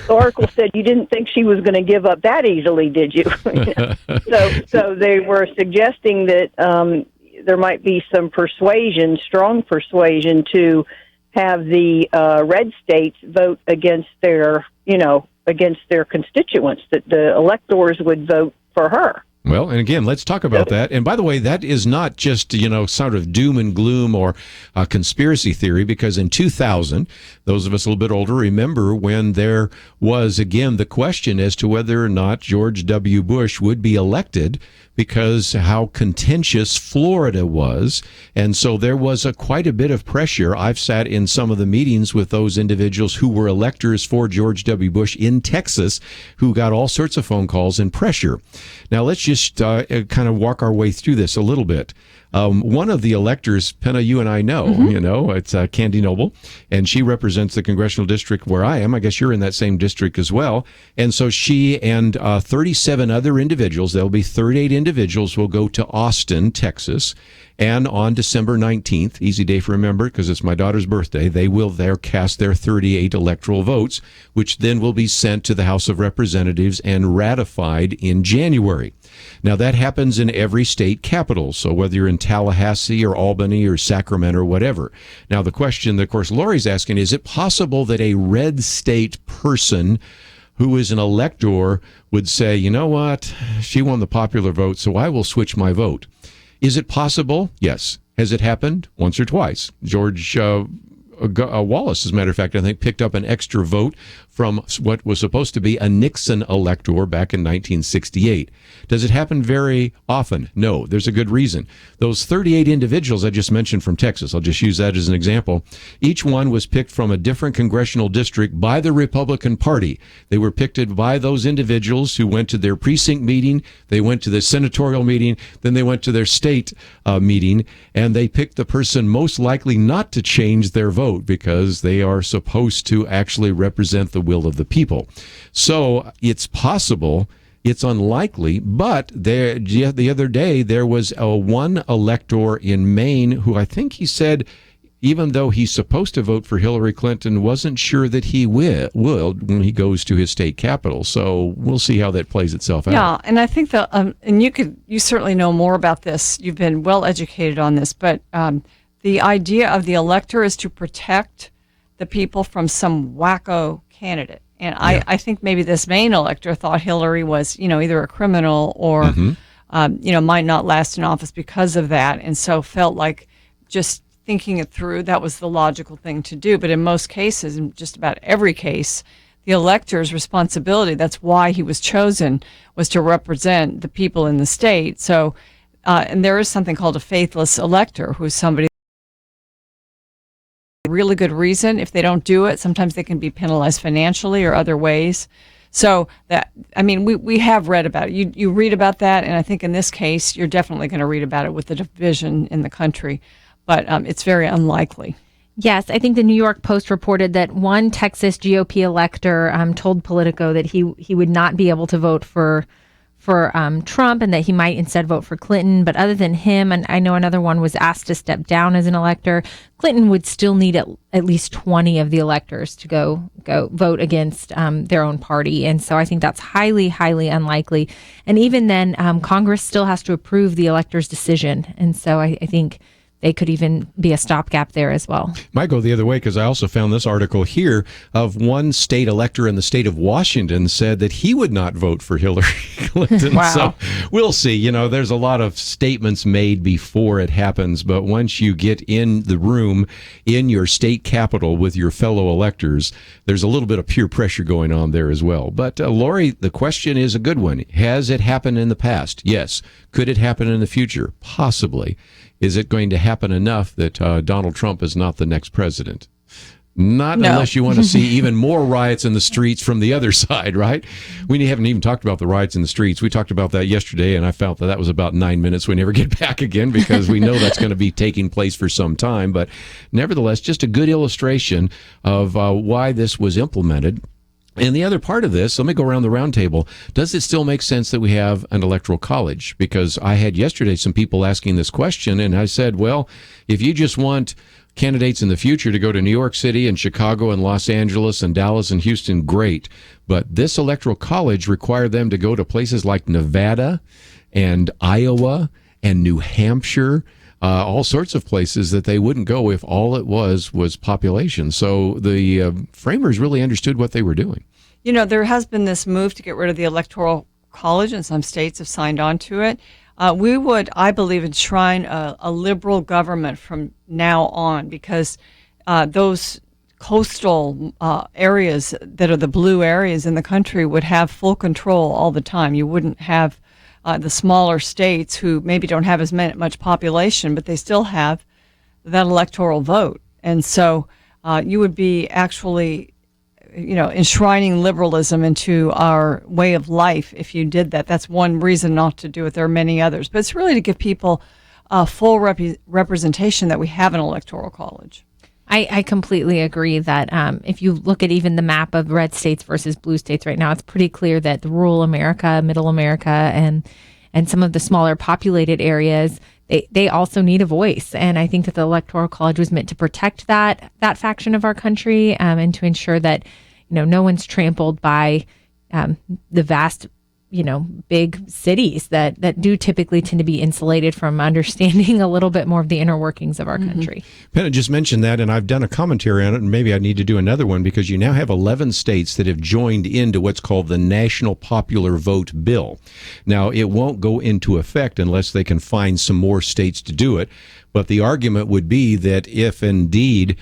Oracle said you didn't think she was going to give up that easily, did you? So they were suggesting that there might be some strong persuasion to have the red states vote against their constituents, that the electors would vote for her. Well, and again, let's talk about that. And by the way, that is not just, sort of doom and gloom or conspiracy theory, because in 2000, those of us a little bit older remember when there was, again, the question as to whether or not George W. Bush would be elected, because how contentious Florida was. And so there was quite a bit of pressure. I've sat in some of the meetings with those individuals who were electors for George W. Bush in Texas, who got all sorts of phone calls and pressure. Now, let's just kind of walk our way through this a little bit. One of the electors, Penna, you and I know, it's Candy Noble, and she represents the congressional district where I am. I guess you're in that same district as well. And so she and 37 other individuals, there'll be 38 individuals, will go to Austin, Texas. And on December 19th, easy day to remember because it's my daughter's birthday, they will there cast their 38 electoral votes, which then will be sent to the House of Representatives and ratified in January. Now, that happens in every state capital, so whether you're in Tallahassee or Albany or Sacramento or whatever. Now, the question that, of course, Lori's asking, is it possible that a red state person who is an elector would say, you know what, she won the popular vote, so I will switch my vote? Is it possible? Yes. Has it happened? Once or twice. George Wallace, as a matter of fact, I think picked up an extra vote from what was supposed to be a Nixon elector back in 1968. Does it happen very often? No. There's a good reason. Those 38 individuals I just mentioned from Texas, I'll just use that as an example, each one was picked from a different congressional district by the Republican Party. They were picked by those individuals who went to their precinct meeting, they went to the senatorial meeting, then they went to their state meeting, and they picked the person most likely not to change their vote because they are supposed to actually represent the will of the people. So it's possible, it's unlikely, but the other day there was one elector in Maine who I think he said, even though he's supposed to vote for Hillary Clinton, wasn't sure that he will when he goes to his state capital. So we'll see how that plays itself out. Yeah, and I think that, and you certainly know more about this. You've been well educated on this, but the idea of the elector is to protect the people from some wacko candidate. And I think maybe this Maine elector thought Hillary was, either a criminal or, might not last in office because of that. And so felt like just thinking it through, that was the logical thing to do. But in most cases, in just about every case, the elector's responsibility. That's why he was chosen, was to represent the people in the state. So, and there is something called a faithless elector, who's somebody really good reason. If they don't do it, sometimes they can be penalized financially or other ways. So that, I mean, we have read about it. You read about that, and I think in this case, you're definitely going to read about it with the division in the country, but it's very unlikely. Yes, I think the New York Post reported that one Texas GOP elector told Politico that he would not be able to vote for Trump and that he might instead vote for Clinton. But other than him, and I know another one was asked to step down as an elector, Clinton would still need at least 20 of the electors to go vote against their own party. And so I think that's highly, highly unlikely. And even then, Congress still has to approve the elector's decision. And so I think they could even be a stopgap there as well. Might go the other way, because I also found this article here of one state elector in the state of Washington said that he would not vote for Hillary Clinton. Wow. So we'll see. You know, there's a lot of statements made before it happens, but once you get in the room in your state capital with your fellow electors, there's a little bit of peer pressure going on there as well. But Lori, the question is a good one. Has it happened in the past? Yes. Could it happen in the future? Possibly. Is it going to happen enough that Donald Trump is not the next president? Not No. unless you want to see even more riots in the streets from the other side, right? We haven't even talked about the riots in the streets. We talked about that yesterday, and I felt that was about 9 minutes. We never get back again because we know that's going to be taking place for some time. But nevertheless, just a good illustration of why this was implemented. And the other part of this, let me go around the round table. Does it still make sense that we have an electoral college? Because I had yesterday some people asking this question, and I said, well, if you just want candidates in the future to go to New York City and Chicago and Los Angeles and Dallas and Houston, great. But this electoral college required them to go to places like Nevada and Iowa and New Hampshire, all sorts of places that they wouldn't go if all it was population. So the framers really understood what they were doing. You know, there has been this move to get rid of the Electoral College, and some states have signed on to it. We would, I believe, enshrine a liberal government from now on, because those coastal areas that are the blue areas in the country would have full control all the time. You wouldn't have the smaller states who maybe don't have as much population, but they still have that electoral vote. And so you would be actually, enshrining liberalism into our way of life if you did that. That's one reason not to do it. There are many others. But it's really to give people full representation that we have an electoral college. I completely agree that if you look at even the map of red states versus blue states right now, it's pretty clear that the rural America, middle America, and some of the smaller populated areas, they also need a voice. And I think that the Electoral College was meant to protect that faction of our country, and to ensure that no one's trampled by the vast big cities that do typically tend to be insulated from understanding a little bit more of the inner workings of our country. Penna just mentioned that, and I've done a commentary on it, and maybe I need to do another one, because you now have 11 states that have joined into what's called the National Popular Vote Bill. Now, it won't go into effect unless they can find some more states to do it, but the argument would be that if indeed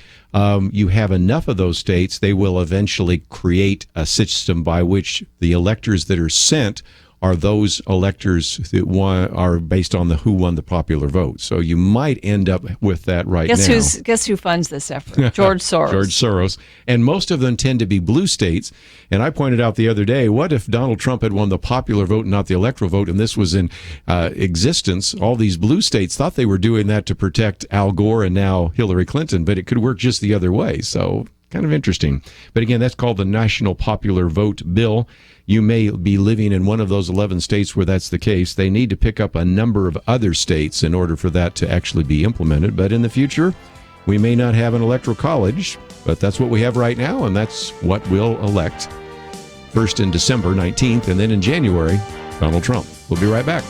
you have enough of those states, they will eventually create a system by which the electors that are sent are those electors that are based on who won the popular vote. So you might end up with that now. Guess who funds this effort? George Soros. George Soros. And most of them tend to be blue states. And I pointed out the other day, what if Donald Trump had won the popular vote and not the electoral vote, and this was in existence? All these blue states thought they were doing that to protect Al Gore and now Hillary Clinton, but it could work just the other way. So kind of interesting. But again, that's called the National Popular Vote Bill. You may be living in one of those 11 states where that's the case. They need to pick up a number of other states in order for that to actually be implemented. But in the future, we may not have an electoral college, but that's what we have right now, and that's what we'll elect. First in December 19th, and then in January, Donald Trump. We'll be right back.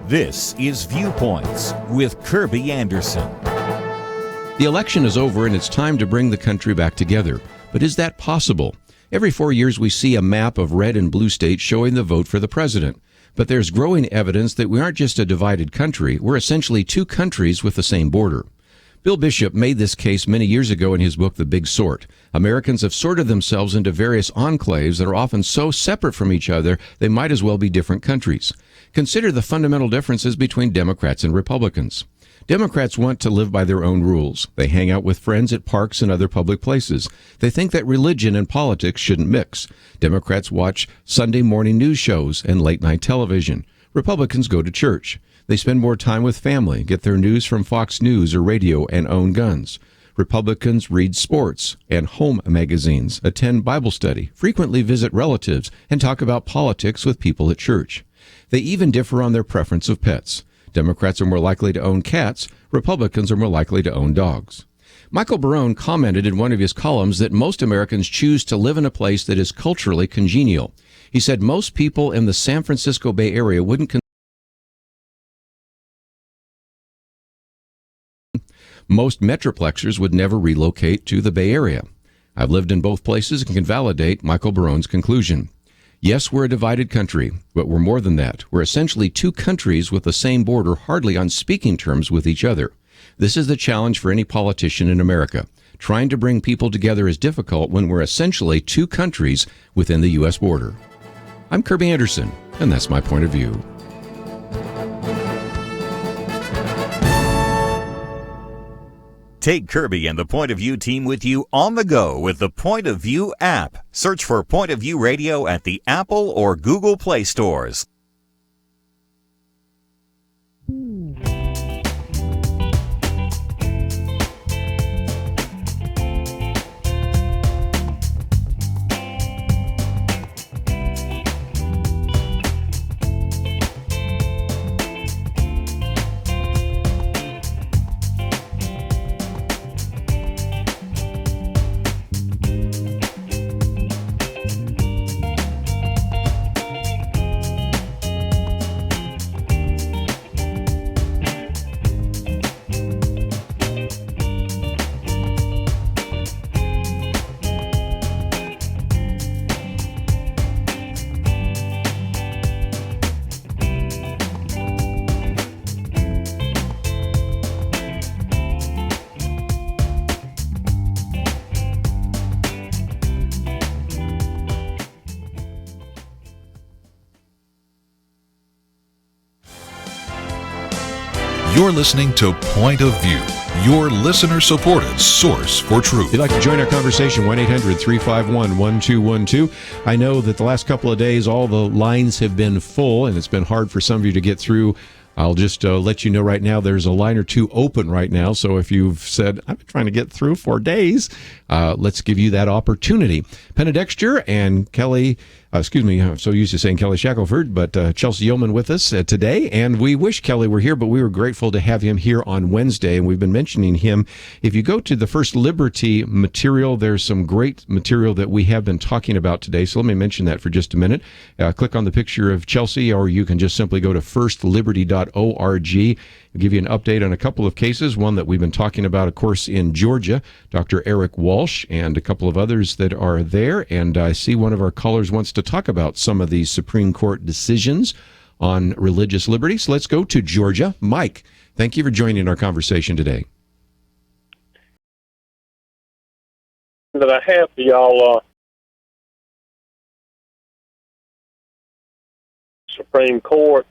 This is Viewpoints with Kerby Anderson. The election is over, and it's time to bring the country back together. But is that possible? Every 4 years, we see a map of red and blue states showing the vote for the president. But there's growing evidence that we aren't just a divided country. We're essentially two countries with the same border. Bill Bishop made this case many years ago in his book, The Big Sort. Americans have sorted themselves into various enclaves that are often so separate from each other, they might as well be different countries. Consider the fundamental differences between Democrats and Republicans. Democrats want to live by their own rules. They hang out with friends at parks and other public places. They think that religion and politics shouldn't mix. Democrats watch Sunday morning news shows and late-night television. Republicans go to church. They spend more time with family, get their news from Fox News or radio, and own guns. Republicans read sports and home magazines, attend Bible study, frequently visit relatives, and talk about politics with people at church. They even differ on their preference of pets. Democrats are more likely to own cats. Republicans are more likely to own dogs. Michael Barone commented in one of his columns that most Americans choose to live in a place that is culturally congenial. He said most people in the San Francisco Bay Area wouldn't most metroplexers would never relocate to the Bay Area. I've lived in both places and can validate Michael Barone's conclusion. Yes, we're a divided country, but we're more than that. We're essentially two countries with the same border, hardly on speaking terms with each other. This is the challenge for any politician in America. Trying to bring people together is difficult when we're essentially two countries within the U.S. border. I'm Kerby Anderson, and that's my point of view. Take Kerby and the Point of View team with you on the go with the Point of View app. Search for Point of View Radio at the Apple or Google Play stores. You're listening to Point of View, your listener-supported source for truth. If you'd like to join our conversation, 1-800-351-1212. I know that the last couple of days, all the lines have been full, and it's been hard for some of you to get through. I'll just let you know right now, there's a line or two open right now. So if you've said, I've been trying to get through for days, let's give you that opportunity. Penna Dexter and Kelly, I'm so used to saying Kelly Shackelford, but Chelsey Youman with us today. And we wish Kelly were here, but we were grateful to have him here on Wednesday. And we've been mentioning him. If you go to the First Liberty material, there's some great material that we have been talking about today. So let me mention that for just a minute. Click on the picture of Chelsey, or you can just simply go to firstliberty.org. I'll give you an update on a couple of cases, one that we've been talking about, of course, in Georgia, Dr. Eric Walsh, and a couple of others that are there. And I see one of our callers wants to talk about some of these Supreme Court decisions on religious liberty. So let's go to Georgia. Mike, thank you for joining our conversation today. That I have for y'all, Supreme Court,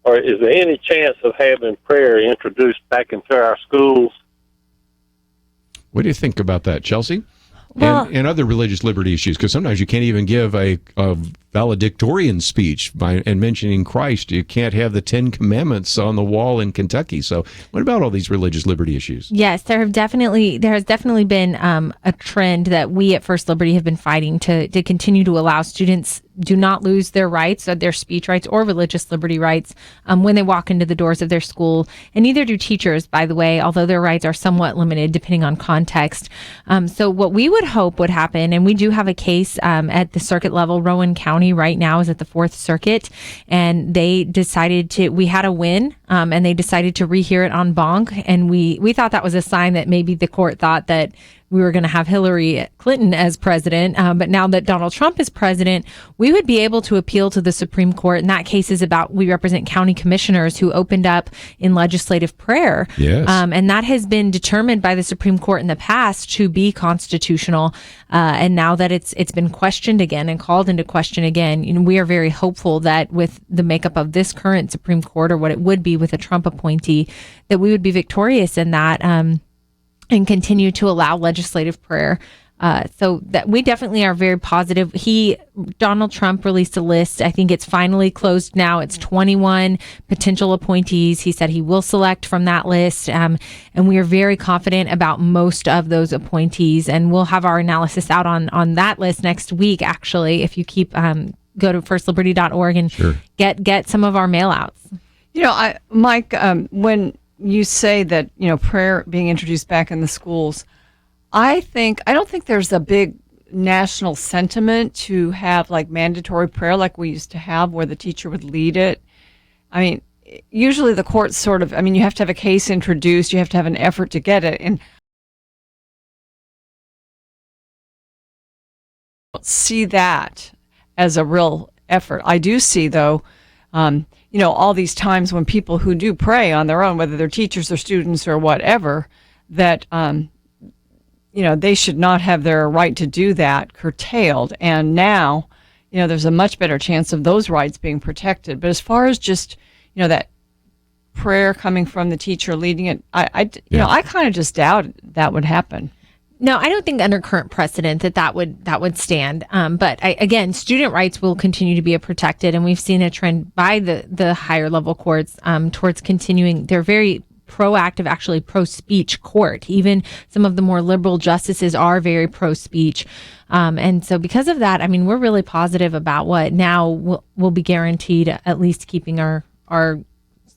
or is there any chance of having prayer introduced back into our schools? What do you think about that, Chelsey? Well, and other religious liberty issues, because sometimes you can't even give a valedictorian speech and mentioning Christ. You can't have the 10 Commandments on the wall in Kentucky. So what about all these religious liberty issues? Yes, there has definitely been a trend that we at First Liberty have been fighting to continue to allow students do not lose their rights, their speech rights or religious liberty rights when they walk into the doors of their school. And neither do teachers, by the way, although their rights are somewhat limited depending on context. So what we would hope would happen, and we do have a case at the circuit level, Rowan County right now is at the Fourth Circuit, and they decided we had a win and they decided to rehear it en banc. And we thought that was a sign that maybe the court thought that we were going to have Hillary Clinton as president. But now that Donald Trump is president, we would be able to appeal to the Supreme Court. And that case is about, we represent county commissioners who opened up in legislative prayer. Yes. And that has been determined by the Supreme Court in the past to be constitutional. And now that it's been questioned again and called into question again, we are very hopeful that with the makeup of this current Supreme Court, or what it would be with a Trump appointee, that we would be victorious in that and continue to allow legislative prayer. So that we definitely are very positive. Donald Trump released a list. I think it's finally closed now. It's 21 potential appointees. He said he will select from that list. And we are very confident about most of those appointees. And we'll have our analysis out on that list next week, actually, if you keep go to firstliberty.org and Sure. get some of our mail outs. Mike, when you say that, prayer being introduced back in the schools, I don't think there's a big national sentiment to have like mandatory prayer like we used to have, where the teacher would lead it. I mean, usually the courts you have to have a case introduced, you have to have an effort to get it. And I don't see that as a real effort. I do see, though, all these times when people who do pray on their own, whether they're teachers or students or whatever, that, they should not have their right to do that curtailed. And now, there's a much better chance of those rights being protected. But as far as just, that prayer coming from the teacher leading it, I kind of just doubt that would happen. No, I don't think under current precedent that would stand. But again, student rights will continue to be protected, and we've seen a trend by the higher level courts towards continuing. They're very proactive, actually pro-speech court. Even some of the more liberal justices are very pro-speech. And so because of that, we're really positive about what now will be guaranteed at least keeping our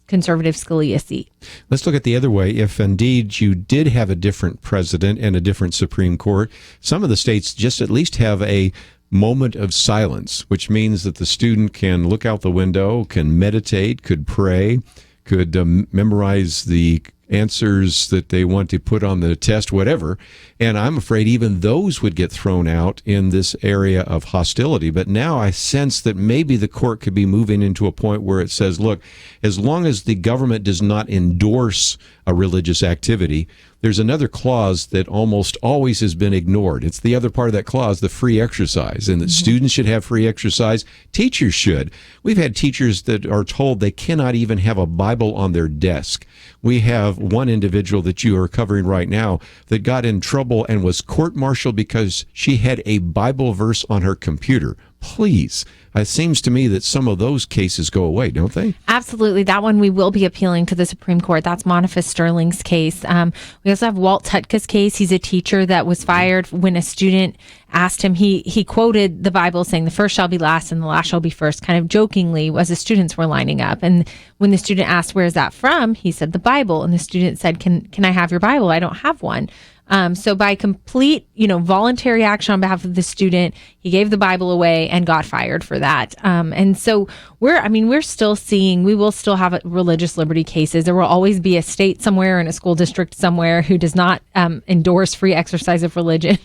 conservative Scalia seat. Let's look at the other way. If indeed you did have a different president and a different Supreme Court, some of the states just at least have a moment of silence, which means that the student can look out the window, can meditate, could pray, could memorize the answers that they want to put on the test, whatever. And I'm afraid even those would get thrown out in this area of hostility. But now I sense that maybe the court could be moving into a point where it says, look, as long as the government does not endorse a religious activity, there's another clause that almost always has been ignored. It's the other part of that clause, the free exercise, and that students should have free exercise. Teachers should. We've had teachers that are told they cannot even have a Bible on their desk. We have one individual that you are covering right now that got in trouble and was court-martialed because she had a Bible verse on her computer. Please. It seems to me that some of those cases go away, don't they? Absolutely. That one we will be appealing to the Supreme Court. That's Monica Sterling's case. We also have Walt Tutka's case. He's a teacher that was fired when a student asked him. He quoted the Bible saying, "The first shall be last and the last shall be first," kind of jokingly as the students were lining up. And when the student asked, "Where is that from?" he said, "The Bible." And the student said, "Can I have your Bible? I don't have one." So by complete, voluntary action on behalf of the student, he gave the Bible away and got fired for that. And so we're still seeing, we will still have religious liberty cases. There will always be a state somewhere and a school district somewhere who does not endorse free exercise of religion.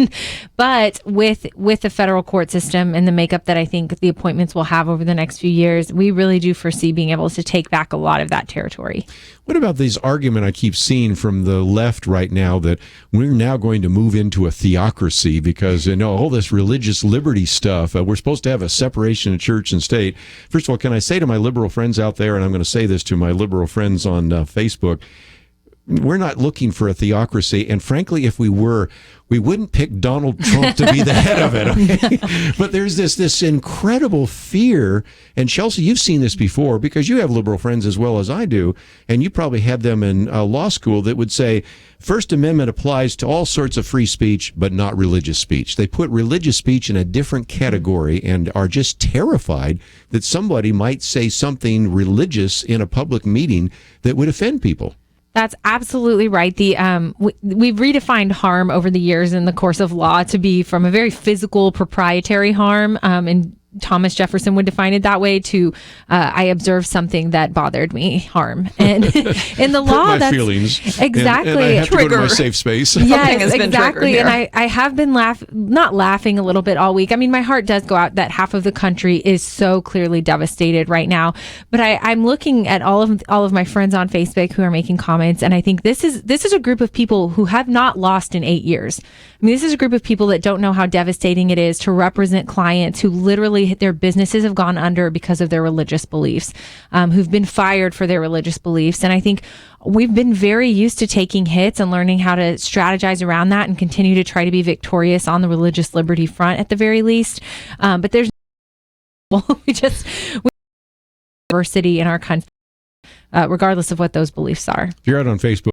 But with the federal court system and the makeup that I think the appointments will have over the next few years, we really do foresee being able to take back a lot of that territory. What about this argument I keep seeing from the left right now that we're now going to move into a theocracy because, all this religious liberty stuff, we're supposed to have a separation of church and state. First of all, can I say to my liberal friends out there, and I'm going to say this to my liberal friends on Facebook, we're not looking for a theocracy, and frankly, if we were, we wouldn't pick Donald Trump to be the head of it. Okay? But there's this incredible fear, and Chelsey, you've seen this before because you have liberal friends as well as I do, and you probably had them in law school that would say, First Amendment applies to all sorts of free speech, but not religious speech. They put religious speech in a different category and are just terrified that somebody might say something religious in a public meeting that would offend people. That's absolutely right. We've redefined harm over the years in the course of law to be from a very physical, proprietary harm, and Thomas Jefferson would define it that way, to I observed something that bothered me, harm. And in the law, my that's feelings. exactly And I have to go to my safe space. Yes, exactly. And I have been not laughing a little bit all week. I mean, my heart does go out that half of the country is so clearly devastated right now. But I'm looking at all of my friends on Facebook who are making comments, and I think this is a group of people who have not lost in 8 years. I mean, this is a group of people that don't know how devastating it is to represent clients who literally their businesses have gone under because of their religious beliefs, who've been fired for their religious beliefs. And I think we've been very used to taking hits and learning how to strategize around that and continue to try to be victorious on the religious liberty front at the very least. But there's we diversity in our country, regardless of what those beliefs are. If you're out on Facebook,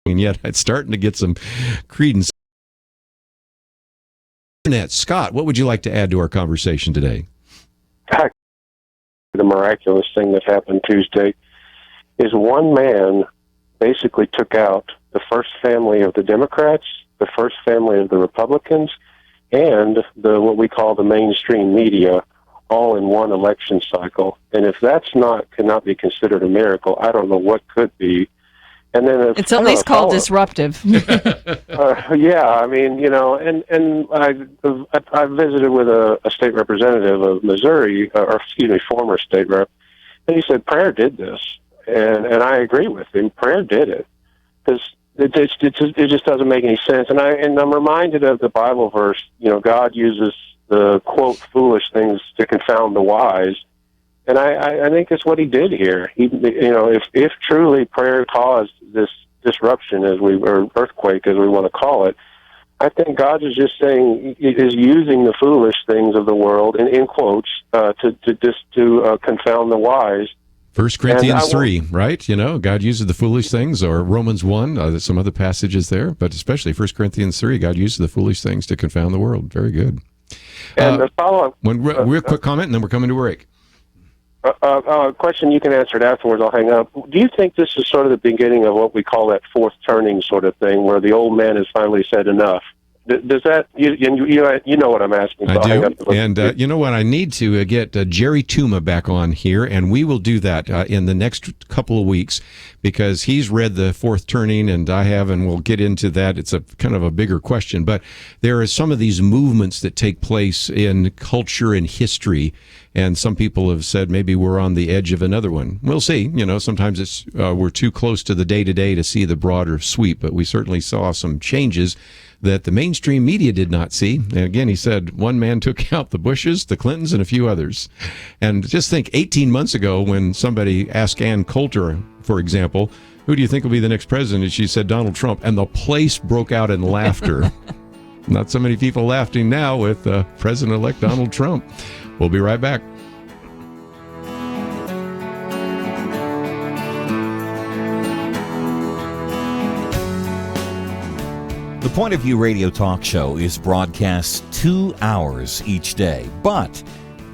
and yet it's starting to get some credence. Scott, what would you like to add to our conversation today? The miraculous thing that happened Tuesday is one man basically took out the first family of the Democrats, the first family of the Republicans, and what we call the mainstream media, all in one election cycle. And if that's cannot be considered a miracle, I don't know what could be. And then it's at least called disruptive. Yeah, I mean, and I visited with a state representative of Missouri, former state rep, and he said prayer did this, and I agree with him. Prayer did it, because it just doesn't make any sense. And I'm reminded of the Bible verse. God uses the quote foolish things to confound the wise. And I think it's what he did here. If truly prayer caused this disruption, or earthquake, as we want to call it, I think God is just saying, is using the foolish things of the world, in quotes, to confound the wise. 1 Corinthians 3, right? God uses the foolish things, or Romans 1, there's some other passages there, but especially 1 Corinthians 3, God uses the foolish things to confound the world. Very good. And the follow-up... Real quick comment, and then we're coming to break. A question you can answer it afterwards. I'll hang up. Do you think this is sort of the beginning of what we call that fourth turning sort of thing, where the old man has finally said enough? Does that you know what I'm asking? So I do. And you know what? I need to get Jerry Tuma back on here, and we will do that in the next couple of weeks, because he's read the fourth turning, and I have, and we'll get into that. It's a kind of a bigger question, but there are some of these movements that take place in culture and history. And some people have said maybe we're on the edge of another one. We'll see. Sometimes it's we're too close to the day-to-day to see the broader sweep, but we certainly saw some changes that the mainstream media did not see. And again, he said one man took out the Bushes, the Clintons, and a few others. And just think, 18 months ago, when somebody asked Ann Coulter, for example, who do you think will be the next president? And she said Donald Trump, and the place broke out in laughter. Not so many people laughing now with President-elect Donald Trump. We'll be right back. The Point of View radio talk show is broadcast 2 hours each day, but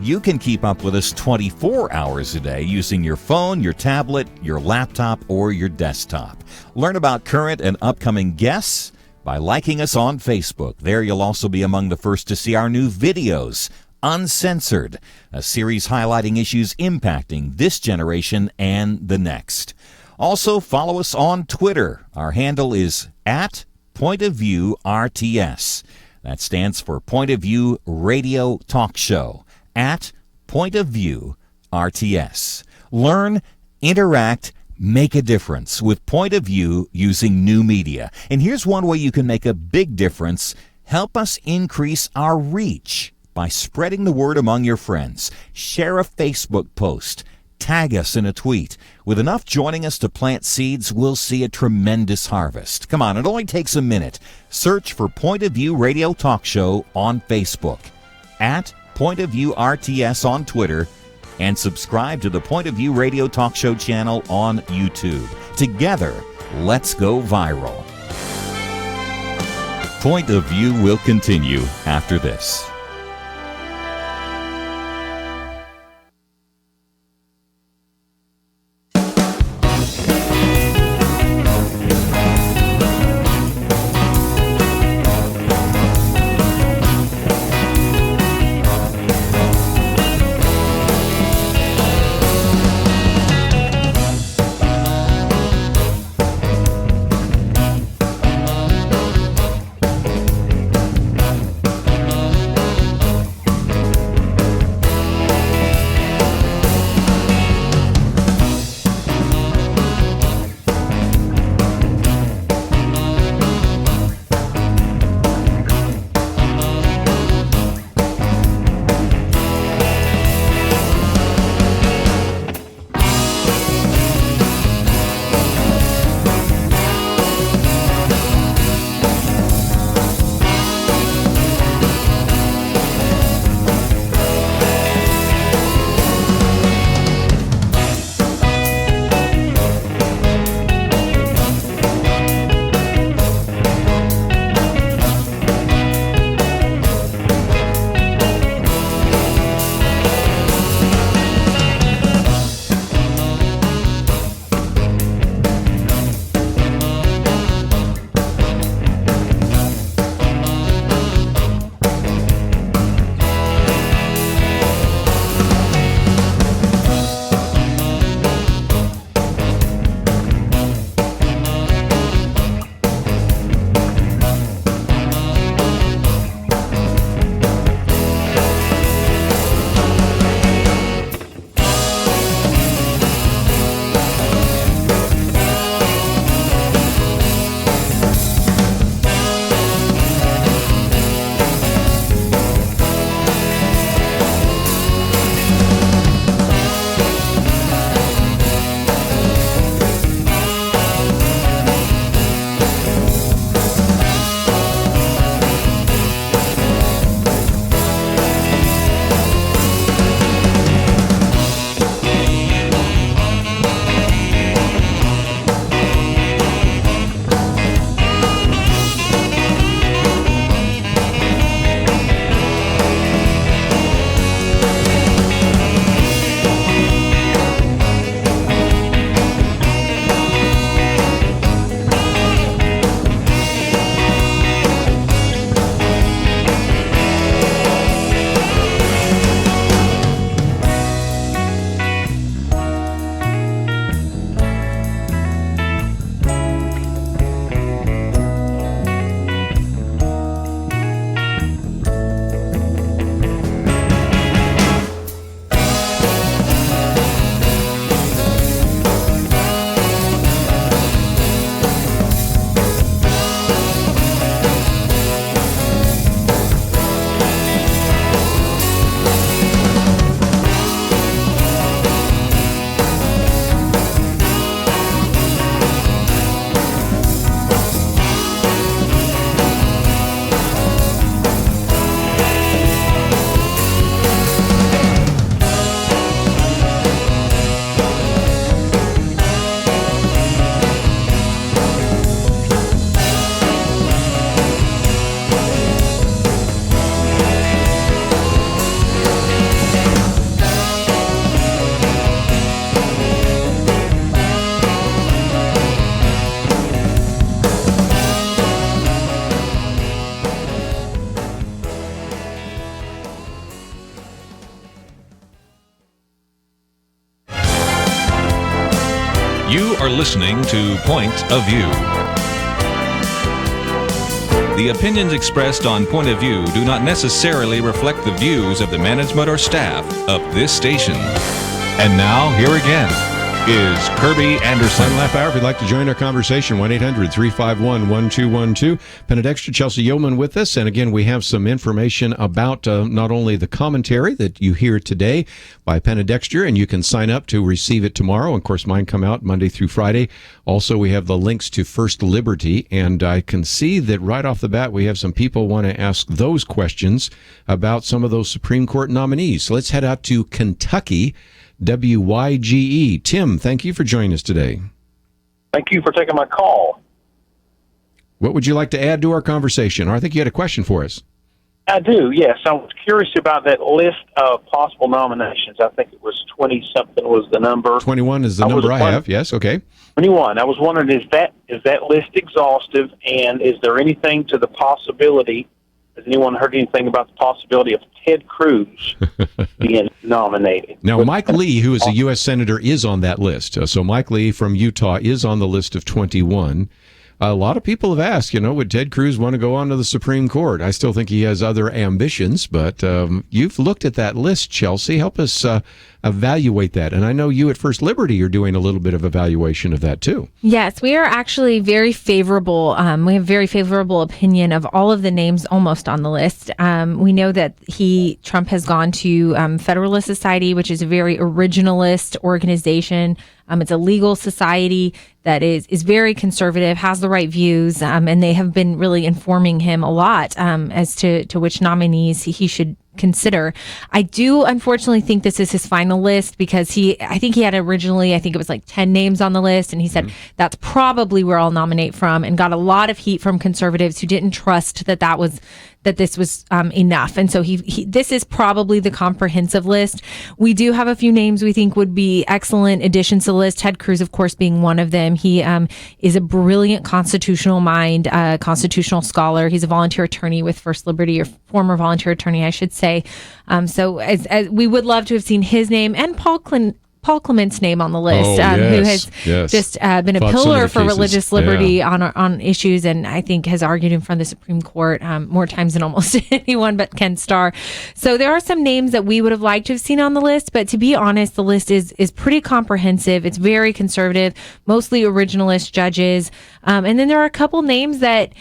you can keep up with us 24 hours a day using your phone, your tablet, your laptop, or your desktop. Learn about current and upcoming guests by liking us on Facebook. There you'll also be among the first to see our new videos, Uncensored, a series highlighting issues impacting this generation and the next. Also, follow us on Twitter. Our handle is @PointOfViewRTS. That stands for Point of View Radio Talk Show, @PointOfViewRTS. Learn, interact, make a difference with Point of View using new media. And here's one way you can make a big difference. Help us increase our reach by spreading the word among your friends. Share a Facebook post. Tag us in a tweet. With enough joining us to plant seeds, we'll see a tremendous harvest. Come on, it only takes a minute. Search for Point of View Radio Talk Show on Facebook, @PointOfViewRTS on Twitter, and subscribe to the Point of View Radio Talk Show channel on YouTube. Together, let's go viral. Point of View will continue after this. listening to Point of View. The opinions expressed on Point of View do not necessarily reflect the views of the management or staff of this station. And now, here again is Kerby Anderson. Final half hour. If you'd like to join our conversation, 1-800-351-1212. Penna, Dexter, Chelsey, Youman with us. And again, we have some information about not only the commentary that you hear today by Penna Dexter, and you can sign up to receive it tomorrow. Of course, mine come out Monday through Friday. Also, we have the links to First Liberty, and I can see that right off the bat, we have some people want to ask those questions about some of those Supreme Court nominees. So let's head out to Kentucky. WYGE. Tim, thank you for joining us today. Thank you for taking my call. What would you like to add to our conversation? Or I think you had a question for us. I do, yes. I was curious about that list of possible nominations. I think it was 20-something was the number. 21 is the number I have, yes, okay. 21. I was wondering, is that list exhaustive, and is there anything to the possibility, has anyone heard anything about the possibility of Ted Cruz being nominated? Now, Mike Lee, who is a U.S. Senator, is on that list. So Mike Lee from Utah is on the list of 21. A lot of people have asked, would Ted Cruz want to go on to the Supreme Court? I still think he has other ambitions, but you've looked at that list, Chelsey. Help us evaluate that. And I know you at First Liberty are doing a little bit of evaluation of that, too. Yes, we are actually very favorable. We have very favorable opinion of all of the names almost on the list. We know that Trump has gone to Federalist Society, which is a very originalist organization. It's a legal society that is very conservative, has the right views, and they have been really informing him a lot as to which nominees he should consider. I do unfortunately think this is his final list because I think he had originally, I think it was like 10 names on the list, and he said that's probably where I'll nominate from, and got a lot of heat from conservatives who didn't trust that this was enough. And so this is probably the comprehensive list. We do have a few names we think would be excellent additions to the list. Ted Cruz, of course, being one of them. He is a brilliant constitutional mind, constitutional scholar. He's a volunteer attorney with First Liberty, or former volunteer attorney, I should say. So as we would love to have seen his name and Paul Clement's name on the list, who has just been a pillar for religious liberty on issues, and I think has argued in front of the Supreme Court more times than almost anyone but Ken Starr. So there are some names that we would have liked to have seen on the list, but to be honest, the list is pretty comprehensive. It's very conservative, mostly originalist judges. And then there are a couple names that,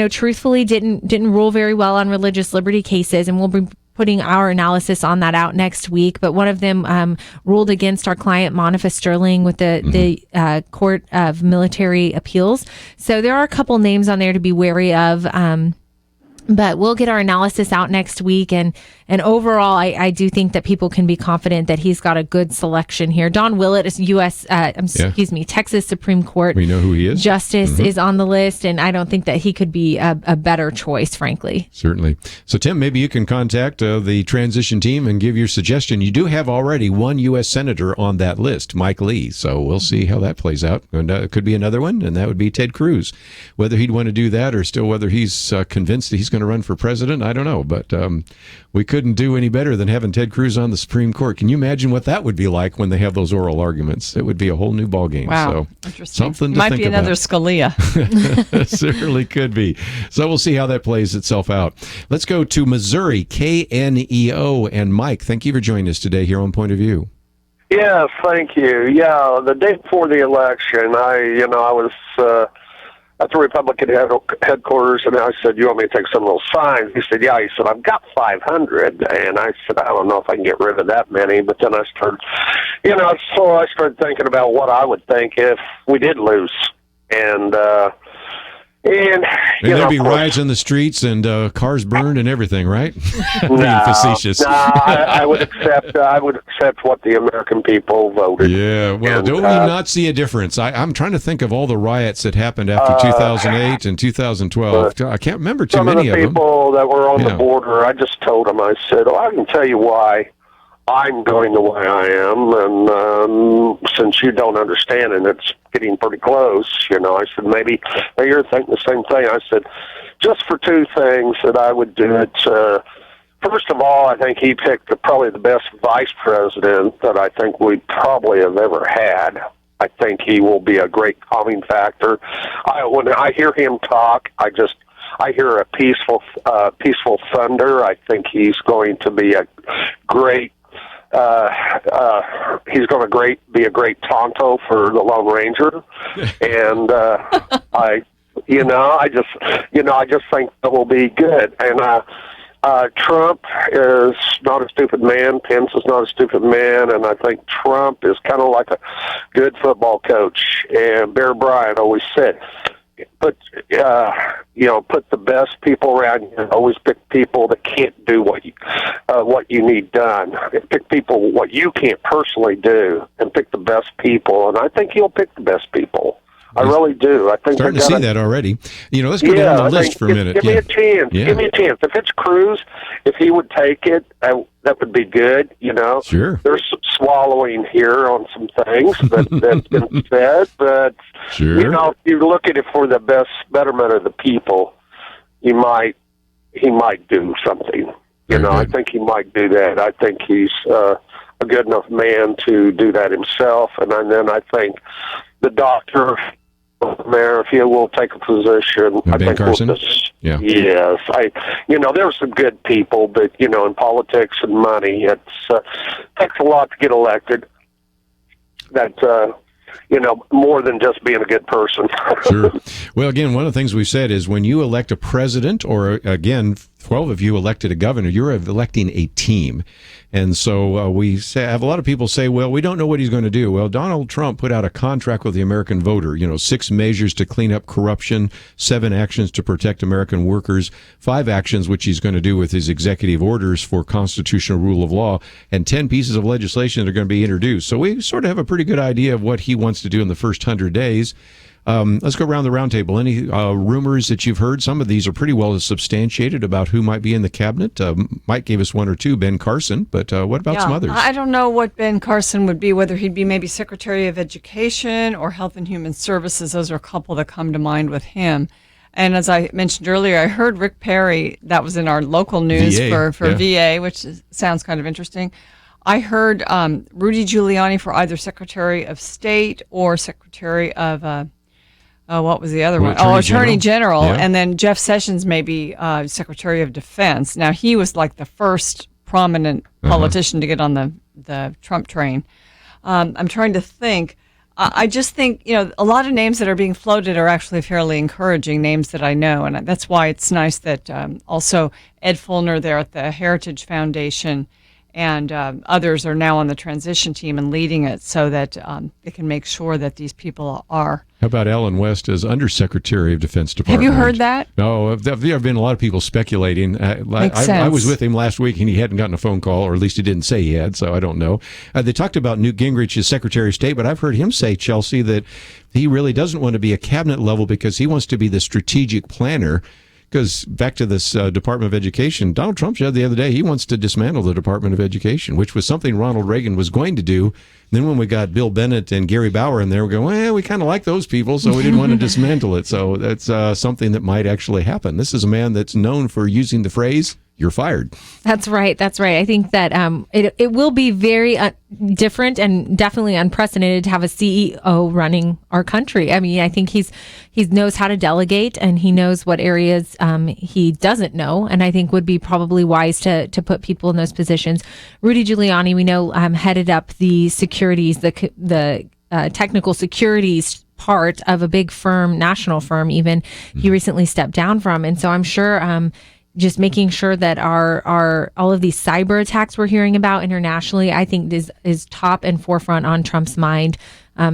truthfully didn't rule very well on religious liberty cases, and we'll be putting our analysis on that out next week. But one of them ruled against our client, Monica Sterling, with the Court of Military Appeals. So there are a couple names on there to be wary of. But we'll get our analysis out next week. And overall, I do think that people can be confident that he's got a good selection here. Don Willett is Texas Supreme Court. We know who he is. Justice is on the list, and I don't think that he could be a better choice, frankly. Certainly. So, Tim, maybe you can contact the transition team and give your suggestion. You do have already one U.S. Senator on that list, Mike Lee. So we'll see how that plays out. And it could be another one, and that would be Ted Cruz. Whether he'd want to do that or still whether he's convinced that he's going to run for president, I don't know. But we couldn't do any better than having Ted Cruz on the Supreme Court. Can you imagine what that would be like when they have those oral arguments? It would be a whole new ballgame. Wow, so interesting. Something to Might think be another about. Scalia. Certainly could be. So we'll see how that plays itself out. Let's go to Missouri, KNEO. And Mike, thank you for joining us today here on Point of View. Yes, thank you. Yeah, the day before the election, I was at the Republican headquarters, and I said, "You want me to take some of those signs?" He said, "Yeah." He said, "I've got 500," and I said, "I don't know if I can get rid of that many." But then I started, so I started thinking about what I would think if we did lose, and there'd be riots in the streets and cars burned and everything, right? Being facetious. I would accept what the American people voted. Yeah, well, don't we not see a difference? I'm trying to think of all the riots that happened after 2008 and 2012. I can't remember too many of them. Some of the people that were on the border, I just told them, I said, I can tell you why I'm going the way I am, and since you don't understand, and it's getting pretty close, I said, maybe you're thinking the same thing. I said, just for two things that I would do it. First of all, I think he picked probably the best vice president that I think we probably have ever had. I think he will be a great calming factor. When I hear him talk, I hear a peaceful thunder. I think he's going to be a great. He's going to be a great Tonto for the Lone Ranger, and I just think it will be good. And Trump is not a stupid man. Pence is not a stupid man, and I think Trump is kind of like a good football coach. And Bear Bryant always said, put the best people around you. Always pick people that can't do what you need done. Pick people what you can't personally do, and pick the best people. And I think he'll pick the best people. I really do. I think starting to see that already. Let's go down the list for a minute. Give me a chance. Yeah. Give me a chance. If it's Cruz, if he would take it, that would be good. Sure. There's some swallowing here on some things that's been said, but sure. If you look at it for the betterment of the people, he might do something. I think he might do that. I think he's a good enough man to do that himself, and then I think the doctor. Mayor, if he will take a position, I think Carson? Yes, there's some good people, but in politics and money, it takes a lot to get elected. That more than just being a good person. Sure. Well, again, one of the things we've said is when you elect a president, or again, 12 of you elected a governor, you're electing a team. And so we have a lot of people say, well, we don't know what he's going to do. Well, Donald Trump put out a contract with the American voter, 6 measures to clean up corruption, 7 actions to protect American workers, 5 actions which he's going to do with his executive orders for constitutional rule of law, and 10 pieces of legislation that are going to be introduced. So we sort of have a pretty good idea of what he wants to do in the first 100 days. Let's go around the round table. Any rumors that you've heard? Some of these are pretty well substantiated about who might be in the cabinet. Mike gave us one or two, Ben Carson, but what about some others? I don't know what Ben Carson would be, whether he'd be maybe Secretary of Education or Health and Human Services. Those are a couple that come to mind with him. And as I mentioned earlier, I heard Rick Perry, that was in our local news for VA, which sounds kind of interesting. I heard Rudy Giuliani for either Secretary of State or Secretary of... what was the other one? Attorney General. Yeah. And then Jeff Sessions may be Secretary of Defense. Now, he was like the first prominent politician to get on the Trump train. I'm trying to think. I just think, a lot of names that are being floated are actually fairly encouraging names that I know. And that's why it's nice that also Ed Fulner there at the Heritage Foundation and others are now on the transition team and leading it so that they can make sure that these people are. How about Alan West as Undersecretary of Defense Department? Have you heard that? No, there have been a lot of people speculating. Makes sense. I was with him last week, and he hadn't gotten a phone call, or at least he didn't say he had, so I don't know. They talked about Newt Gingrich as Secretary of State, but I've heard him say, Chelsey, that he really doesn't want to be a cabinet level because he wants to be the strategic planner. Because back to this Department of Education, Donald Trump said the other day he wants to dismantle the Department of Education, which was something Ronald Reagan was going to do. Then when we got Bill Bennett and Gary Bauer in there, we go, well, we kind of like those people, so we didn't want to dismantle it. So that's something that might actually happen. This is a man that's known for using the phrase, you're fired. That's right. I think that it will be very different and definitely unprecedented to have a CEO running our country. I mean, I think he knows how to delegate, and he knows what areas he doesn't know, and I think would be probably wise to put people in those positions. Rudy Giuliani, we know, headed up the securities, the technical securities part of a big firm, national firm even, he recently stepped down from. And so I'm sure just making sure that our all of these cyber attacks we're hearing about internationally, I think is top and forefront on Trump's mind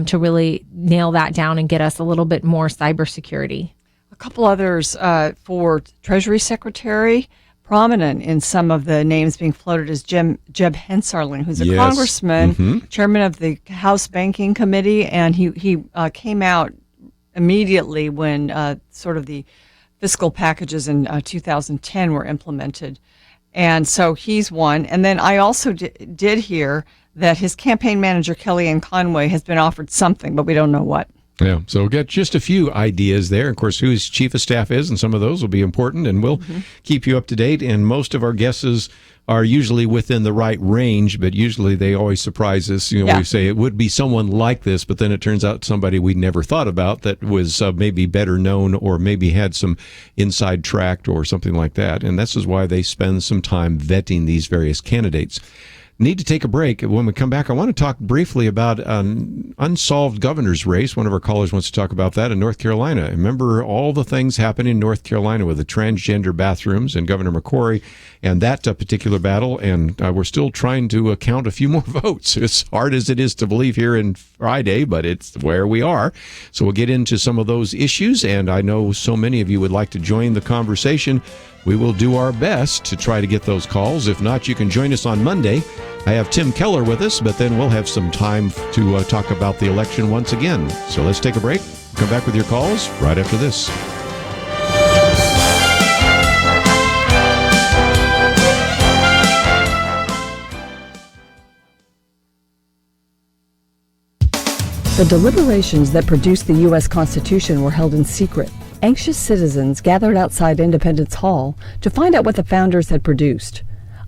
to really nail that down and get us a little bit more cybersecurity. A couple others for Treasury Secretary, prominent in some of the names being floated is Jeb Hensarling, who's a congressman, chairman of the House Banking Committee, and he came out immediately when sort of the fiscal packages in 2010 were implemented. And so he's one. And then I also did hear that his campaign manager, Kellyanne Conway, has been offered something, but we don't know what. Yeah, so we'll get just a few ideas there. Of course, who his chief of staff is, and some of those will be important, and we'll keep you up to date. And most of our guesses are usually within the right range, but usually they always surprise us. We say it would be someone like this, but then it turns out somebody we never thought about that was maybe better known or maybe had some inside track or something like that. And this is why they spend some time vetting these various candidates. Need to take a break. When we come back, I want to talk briefly about an unsolved governor's race. One of our callers wants to talk about that in North Carolina. Remember all the things happening in North Carolina with the transgender bathrooms and Governor McCrory and that particular battle, and we're still trying to count a few more votes. As hard as it is to believe here in Friday, but it's where we are. So we'll get into some of those issues, and I know so many of you would like to join the conversation. We will do our best to try to get those calls. If not, you can join us on Monday. I have Tim Keller with us, but then we'll have some time to talk about the election once again. So let's take a break. Come back with your calls right after this. The deliberations that produced the U.S. Constitution were held in secret. Anxious citizens gathered outside Independence Hall to find out what the founders had produced.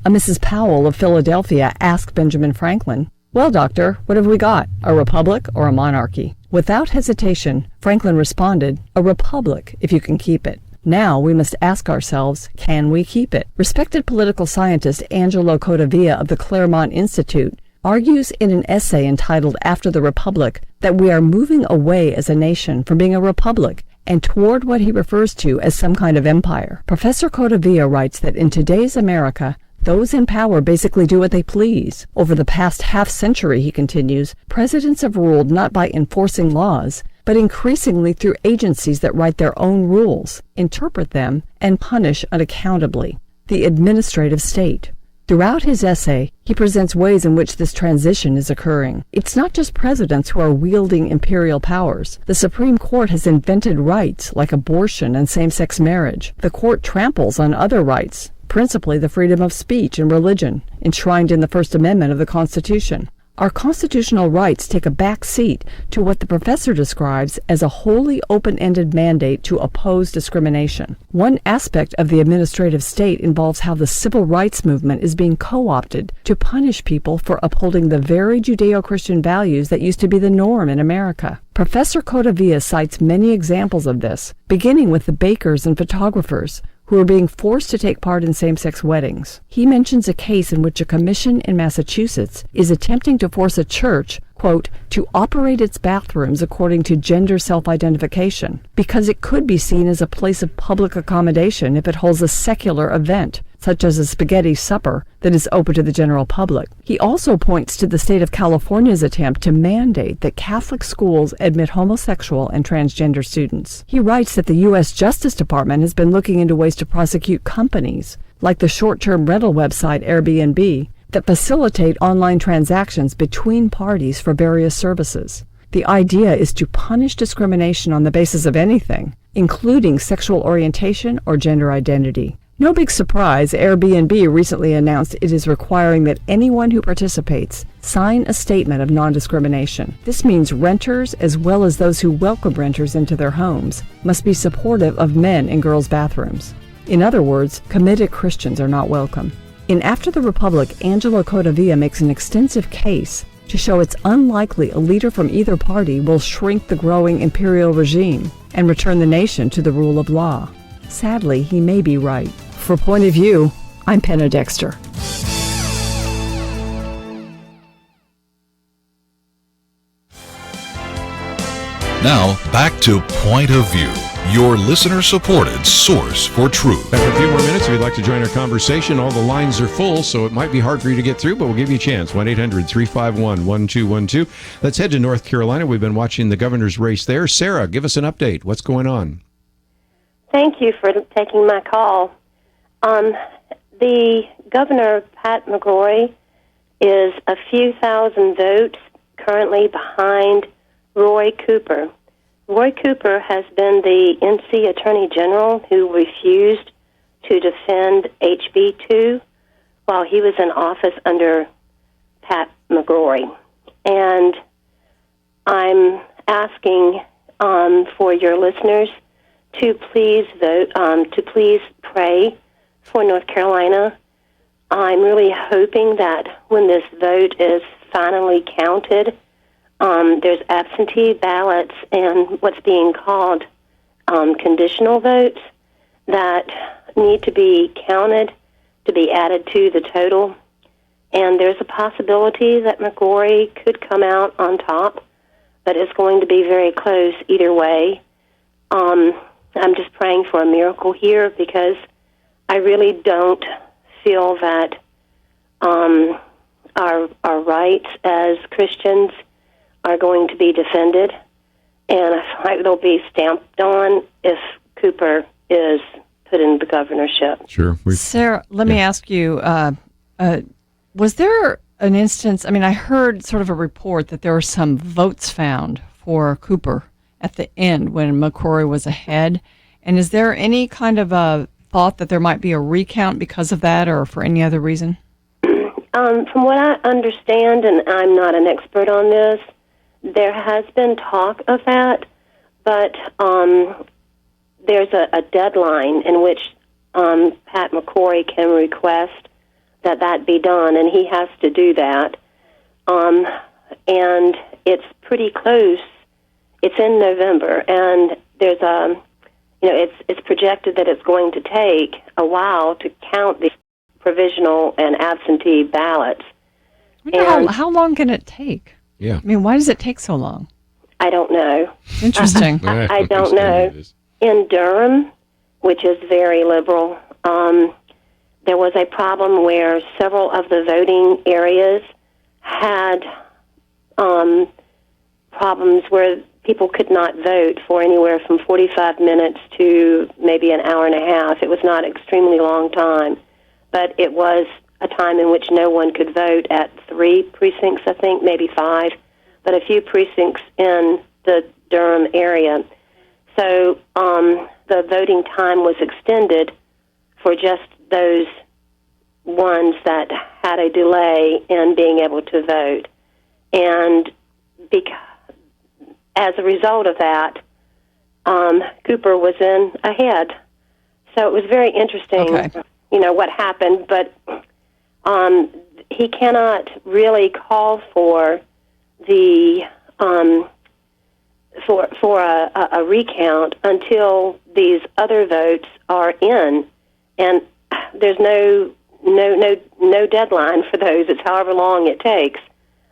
A Mrs. Powell of Philadelphia asked Benjamin Franklin, "Well, doctor, what have we got, a republic or a monarchy?" Without hesitation, Franklin responded, "A republic, if you can keep it." Now we must ask ourselves, can we keep it? Respected political scientist Angelo Codavia of the Claremont Institute argues in an essay entitled After the Republic that we are moving away as a nation from being a republic and toward what he refers to as some kind of empire. Professor Codavia writes that in today's America, those in power basically do what they please. Over the past half-century, he continues, presidents have ruled not by enforcing laws, but increasingly through agencies that write their own rules, interpret them, and punish unaccountably. The administrative state. Throughout his essay, he presents ways in which this transition is occurring. It's not just presidents who are wielding imperial powers. The Supreme Court has invented rights like abortion and same-sex marriage. The court tramples on other rights, principally the freedom of speech and religion, enshrined in the First Amendment of the Constitution. Our constitutional rights take a back seat to what the professor describes as a wholly open-ended mandate to oppose discrimination. One aspect of the administrative state involves how the civil rights movement is being co-opted to punish people for upholding the very Judeo-Christian values that used to be the norm in America. Professor Codavia cites many examples of this, beginning with the bakers and photographers who are being forced to take part in same-sex weddings. He mentions a case in which a commission in Massachusetts is attempting to force a church, quote, to operate its bathrooms according to gender self-identification, because it could be seen as a place of public accommodation if it holds a secular event, such as a spaghetti supper that is open to the general public. He also points to the state of California's attempt to mandate that Catholic schools admit homosexual and transgender students. He writes that the U.S. Justice Department has been looking into ways to prosecute companies, like the short-term rental website Airbnb, that facilitate online transactions between parties for various services. The idea is to punish discrimination on the basis of anything, including sexual orientation or gender identity. No big surprise, Airbnb recently announced it is requiring that anyone who participates sign a statement of non-discrimination. This means renters, as well as those who welcome renters into their homes, must be supportive of men and girls' bathrooms. In other words, committed Christians are not welcome. In After the Republic, Angelo Codavia makes an extensive case to show it's unlikely a leader from either party will shrink the growing imperial regime and return the nation to the rule of law. Sadly, he may be right. For Point of View, I'm Penna Dexter. Now, back to Point of View, your listener-supported source for truth. After a few more minutes, if you'd like to join our conversation, all the lines are full, so it might be hard for you to get through, but we'll give you a chance. 1-800-351-1212. Let's head to North Carolina. We've been watching the governor's race there. Sarah, give us an update. What's going on? Thank you for taking my call. The Governor, Pat McCrory, is a few thousand votes currently behind Roy Cooper. Roy Cooper has been the NC Attorney General who refused to defend HB 2 while he was in office under Pat McCrory. And I'm asking for your listeners to please vote, to please pray for North Carolina. I'm really hoping that when this vote is finally counted, there's absentee ballots and what's being called conditional votes that need to be counted to be added to the total. And there's a possibility that McCrory could come out on top, but it's going to be very close either way. I'm just praying for a miracle here because I really don't feel that our rights as Christians are going to be defended, and I feel like they'll be stamped on if Cooper is put in the governorship. Sure. Sarah, let me ask you, was there an instance, I mean, I heard sort of a report that there were some votes found for Cooper at the end when McCrory was ahead, and is there any kind of a thought that there might be a recount because of that or for any other reason? From what I understand, and I'm not an expert on this, there has been talk of that, but there's a deadline in which Pat McCrory can request that be done, and he has to do that. And it's pretty close. It's in November, and there's it's projected that it's going to take a while to count the provisional and absentee ballots. How long can it take? Yeah. I mean, why does it take so long? I don't know. Interesting. I don't know. In Durham, which is very liberal, there was a problem where several of the voting areas had problems where people could not vote for anywhere from 45 minutes to maybe an hour and a half. It was not an extremely long time, but it was a time in which no one could vote at 3 precincts, I think, maybe 5, but a few precincts in the Durham area. So the voting time was extended for just those ones that had a delay in being able to vote. And as a result of that, Cooper was in ahead. So it was very interesting, what happened, but he cannot really call for the for a recount until these other votes are in, and there's no deadline for those. It's however long it takes,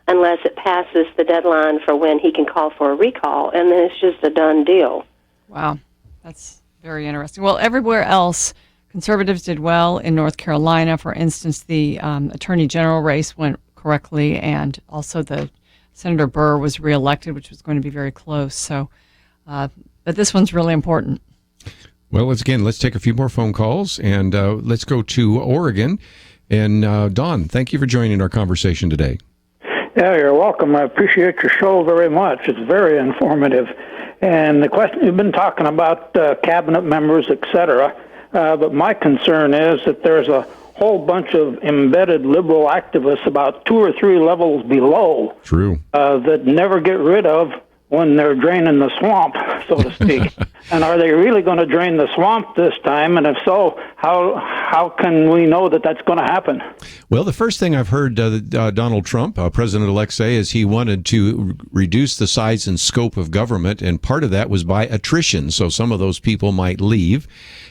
unless it passes the deadline for when he can call for a recall, and then it's just a done deal. Wow, that's very interesting. Well, everywhere else, conservatives did well. In North Carolina, for instance, the attorney general race went correctly, and also the Senator Burr was reelected, which was going to be very close. So, but this one's really important. Well, let's take a few more phone calls, and let's go to Oregon. And Don, thank you for joining our conversation today. Yeah, you're welcome. I appreciate your show very much. It's very informative. And the question, you've been talking about cabinet members, et cetera, but my concern is that there's a whole bunch of embedded liberal activists about 2 or 3 levels below. True. That never get rid of when they're draining the swamp, so to speak. And are they really going to drain the swamp this time? And if so, how can we know that that's going to happen? Well, the first thing I've heard Donald Trump, President-elect, say is he wanted to reduce the size and scope of government, and part of that was by attrition, so some of those people might leave.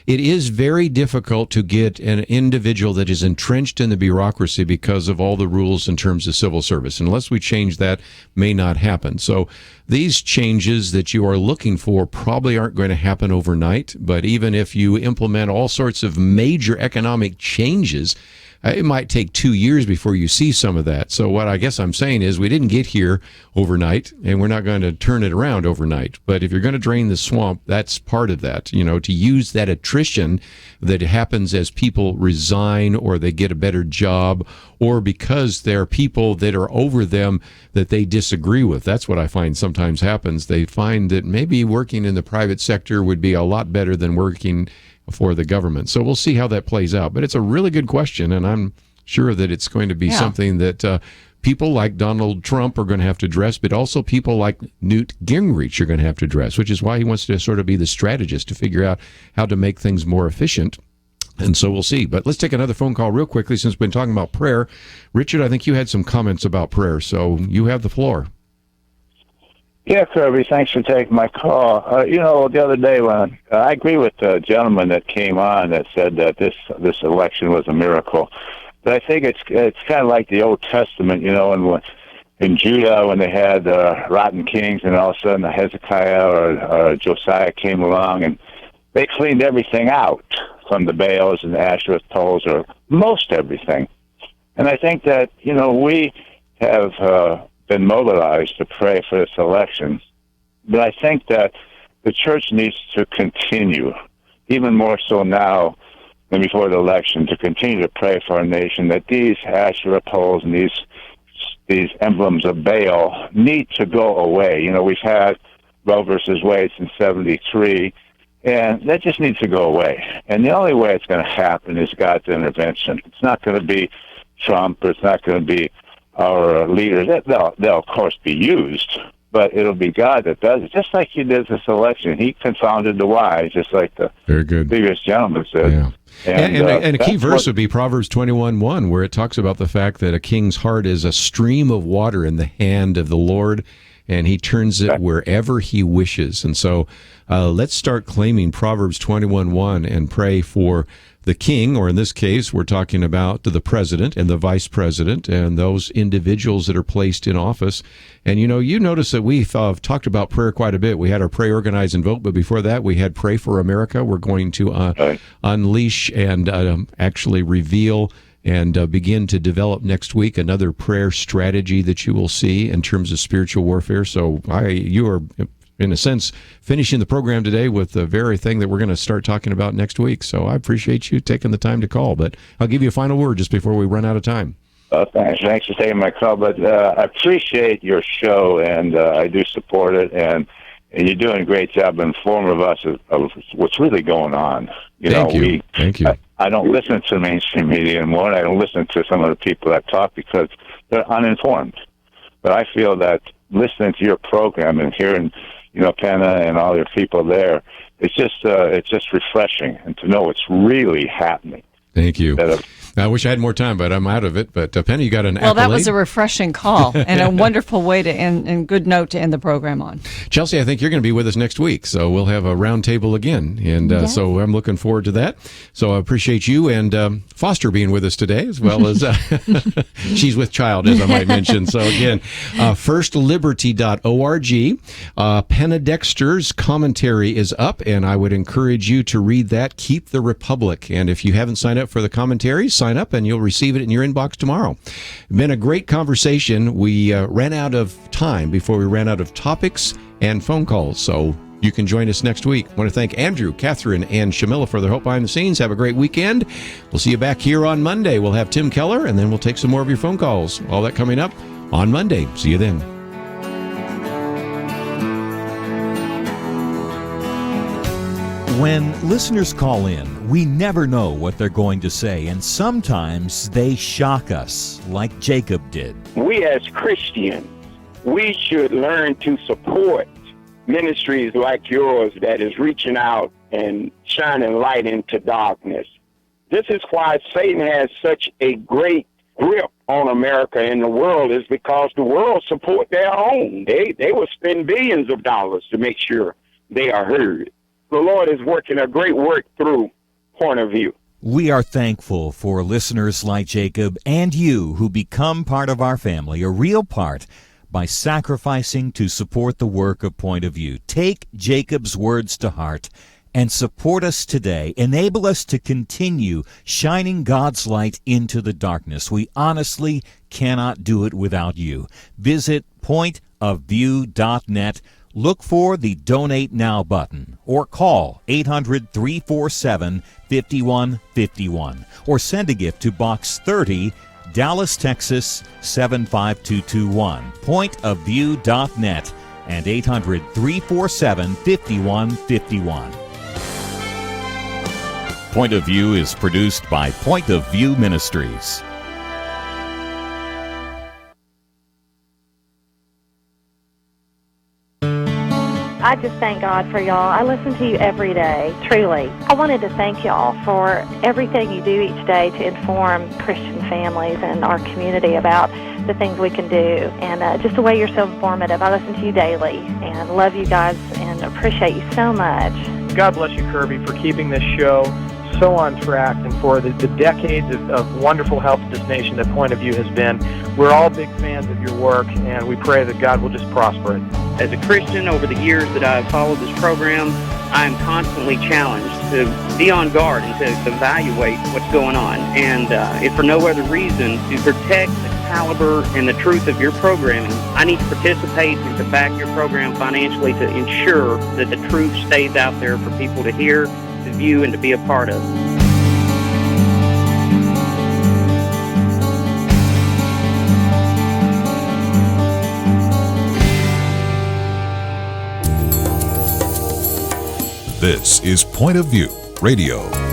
It is very difficult to get an individual that is entrenched in the bureaucracy because of all the rules in terms of civil service. Unless we change that, may not happen. So these changes that you are looking for probably aren't going to happen overnight, but even if you implement all sorts of major economic changes, it might take 2 years before you see some of that. So what I guess I'm saying is we didn't get here overnight, and we're not going to turn it around overnight. But if you're going to drain the swamp, that's part of that, to use that attrition that happens as people resign or they get a better job or because there are people that are over them that they disagree with. That's what I find sometimes happens. They find that maybe working in the private sector would be a lot better than working for the government. So we'll see how that plays out. But it's a really good question, and I'm sure that it's going to be something that people like Donald Trump are going to have to address, but also people like Newt Gingrich are going to have to address, which is why he wants to sort of be the strategist to figure out how to make things more efficient. And so we'll see. But let's take another phone call real quickly since we've been talking about prayer. Richard, I think you had some comments about prayer, so you have the floor. Yeah, Kerby, thanks for taking my call. The other day when I agree with the gentleman that came on that said that this election was a miracle. But I think it's kind of like the Old Testament, in Judah when they had rotten kings, and all of a sudden Hezekiah or Josiah came along and they cleaned everything out from the Baals and the Asherah poles, or most everything. And I think that, we have been mobilized to pray for this election. But I think that the church needs to continue, even more so now than before the election, to continue to pray for our nation, that these Asherah poles and these emblems of Baal need to go away. We've had Roe versus Wade since 1973, and that just needs to go away. And the only way it's going to happen is God's intervention. It's not going to be Trump, or it's not going to be our leaders. They'll of course be used, but it'll be God that does it. Just like he did this election. He confounded the wise, just like the previous gentleman said. Yeah. And a key verse would be Proverbs 21:1, where it talks about the fact that a king's heart is a stream of water in the hand of the Lord, and he turns it wherever he wishes. And so let's start claiming Proverbs 21:1 and pray for the king, or in this case, we're talking about the president and the vice president and those individuals that are placed in office. And, you notice that we've talked about prayer quite a bit. We had our Pray, Organize, and Vote, but before that, we had Pray for America. We're going to unleash and actually reveal and begin to develop next week another prayer strategy that you will see in terms of spiritual warfare. So you are, in a sense, finishing the program today with the very thing that we're going to start talking about next week. So I appreciate you taking the time to call, but I'll give you a final word just before we run out of time. Thanks for taking my call, but I appreciate your show, and I do support it, and you're doing a great job informing us of what's really going on. Thank you. I don't listen to mainstream media anymore, and I don't listen to some of the people that talk because they're uninformed. But I feel that listening to your program and hearing Penna and all your people there, it's just refreshing, and to know what's really happening. Thank you. I wish I had more time, but I'm out of it. But Penna, you got an accolade? Well, that was a refreshing call and a wonderful way to end, and good note to end the program on. Chelsey, I think you're going to be with us next week, so we'll have a round table again, and so I'm looking forward to that. So I appreciate you and Foster being with us today, as well as she's with child, as I might mention. So again, firstliberty.org. Penna Dexter's commentary is up, and I would encourage you to read that. Keep the Republic. And if you haven't signed up for the commentaries, sign up and you'll receive it in your inbox tomorrow. Been a great conversation. We ran out of time before we ran out of topics and phone calls, so you can join us next week. I want to thank Andrew, Catherine, and Shamila for their help behind the scenes. Have a great weekend. We'll see you back here on Monday. We'll have Tim Keller, and then we'll take some more of your phone calls. All that coming up on Monday. See you then. When listeners call in, we never know what they're going to say, and sometimes they shock us, like Jacob did. We as Christians, we should learn to support ministries like yours that is reaching out and shining light into darkness. This is why Satan has such a great grip on America and the world, is because the world support their own. They will spend billions of dollars to make sure they are heard. The Lord is working a great work through Point of View. We are thankful for listeners like Jacob and you who become part of our family, a real part, by sacrificing to support the work of Point of View. Take Jacob's words to heart and support us today. Enable us to continue shining God's light into the darkness. We honestly cannot do it without you. Visit pointofview.net. Look for the Donate Now button or call 800-347-5151 or send a gift to Box 30, Dallas, Texas 75221. Pointofview.net and 800-347-5151. Point of View is produced by Point of View Ministries. I just thank God for y'all. I listen to you every day, truly. I wanted to thank y'all for everything you do each day to inform Christian families and our community about the things we can do, and just the way you're so informative. I listen to you daily and love you guys and appreciate you so much. God bless you, Kerby, for keeping this show so on track and for the decades of wonderful help to this nation that Point of View has been. We're all big fans of your work, and we pray that God will just prosper it. As a Christian, over the years that I've followed this program, I am constantly challenged to be on guard and to evaluate what's going on. And if for no other reason, to protect the caliber and the truth of your programming, I need to participate and to back your program financially to ensure that the truth stays out there for people to hear, to view, and to be a part of. This is Point of View Radio.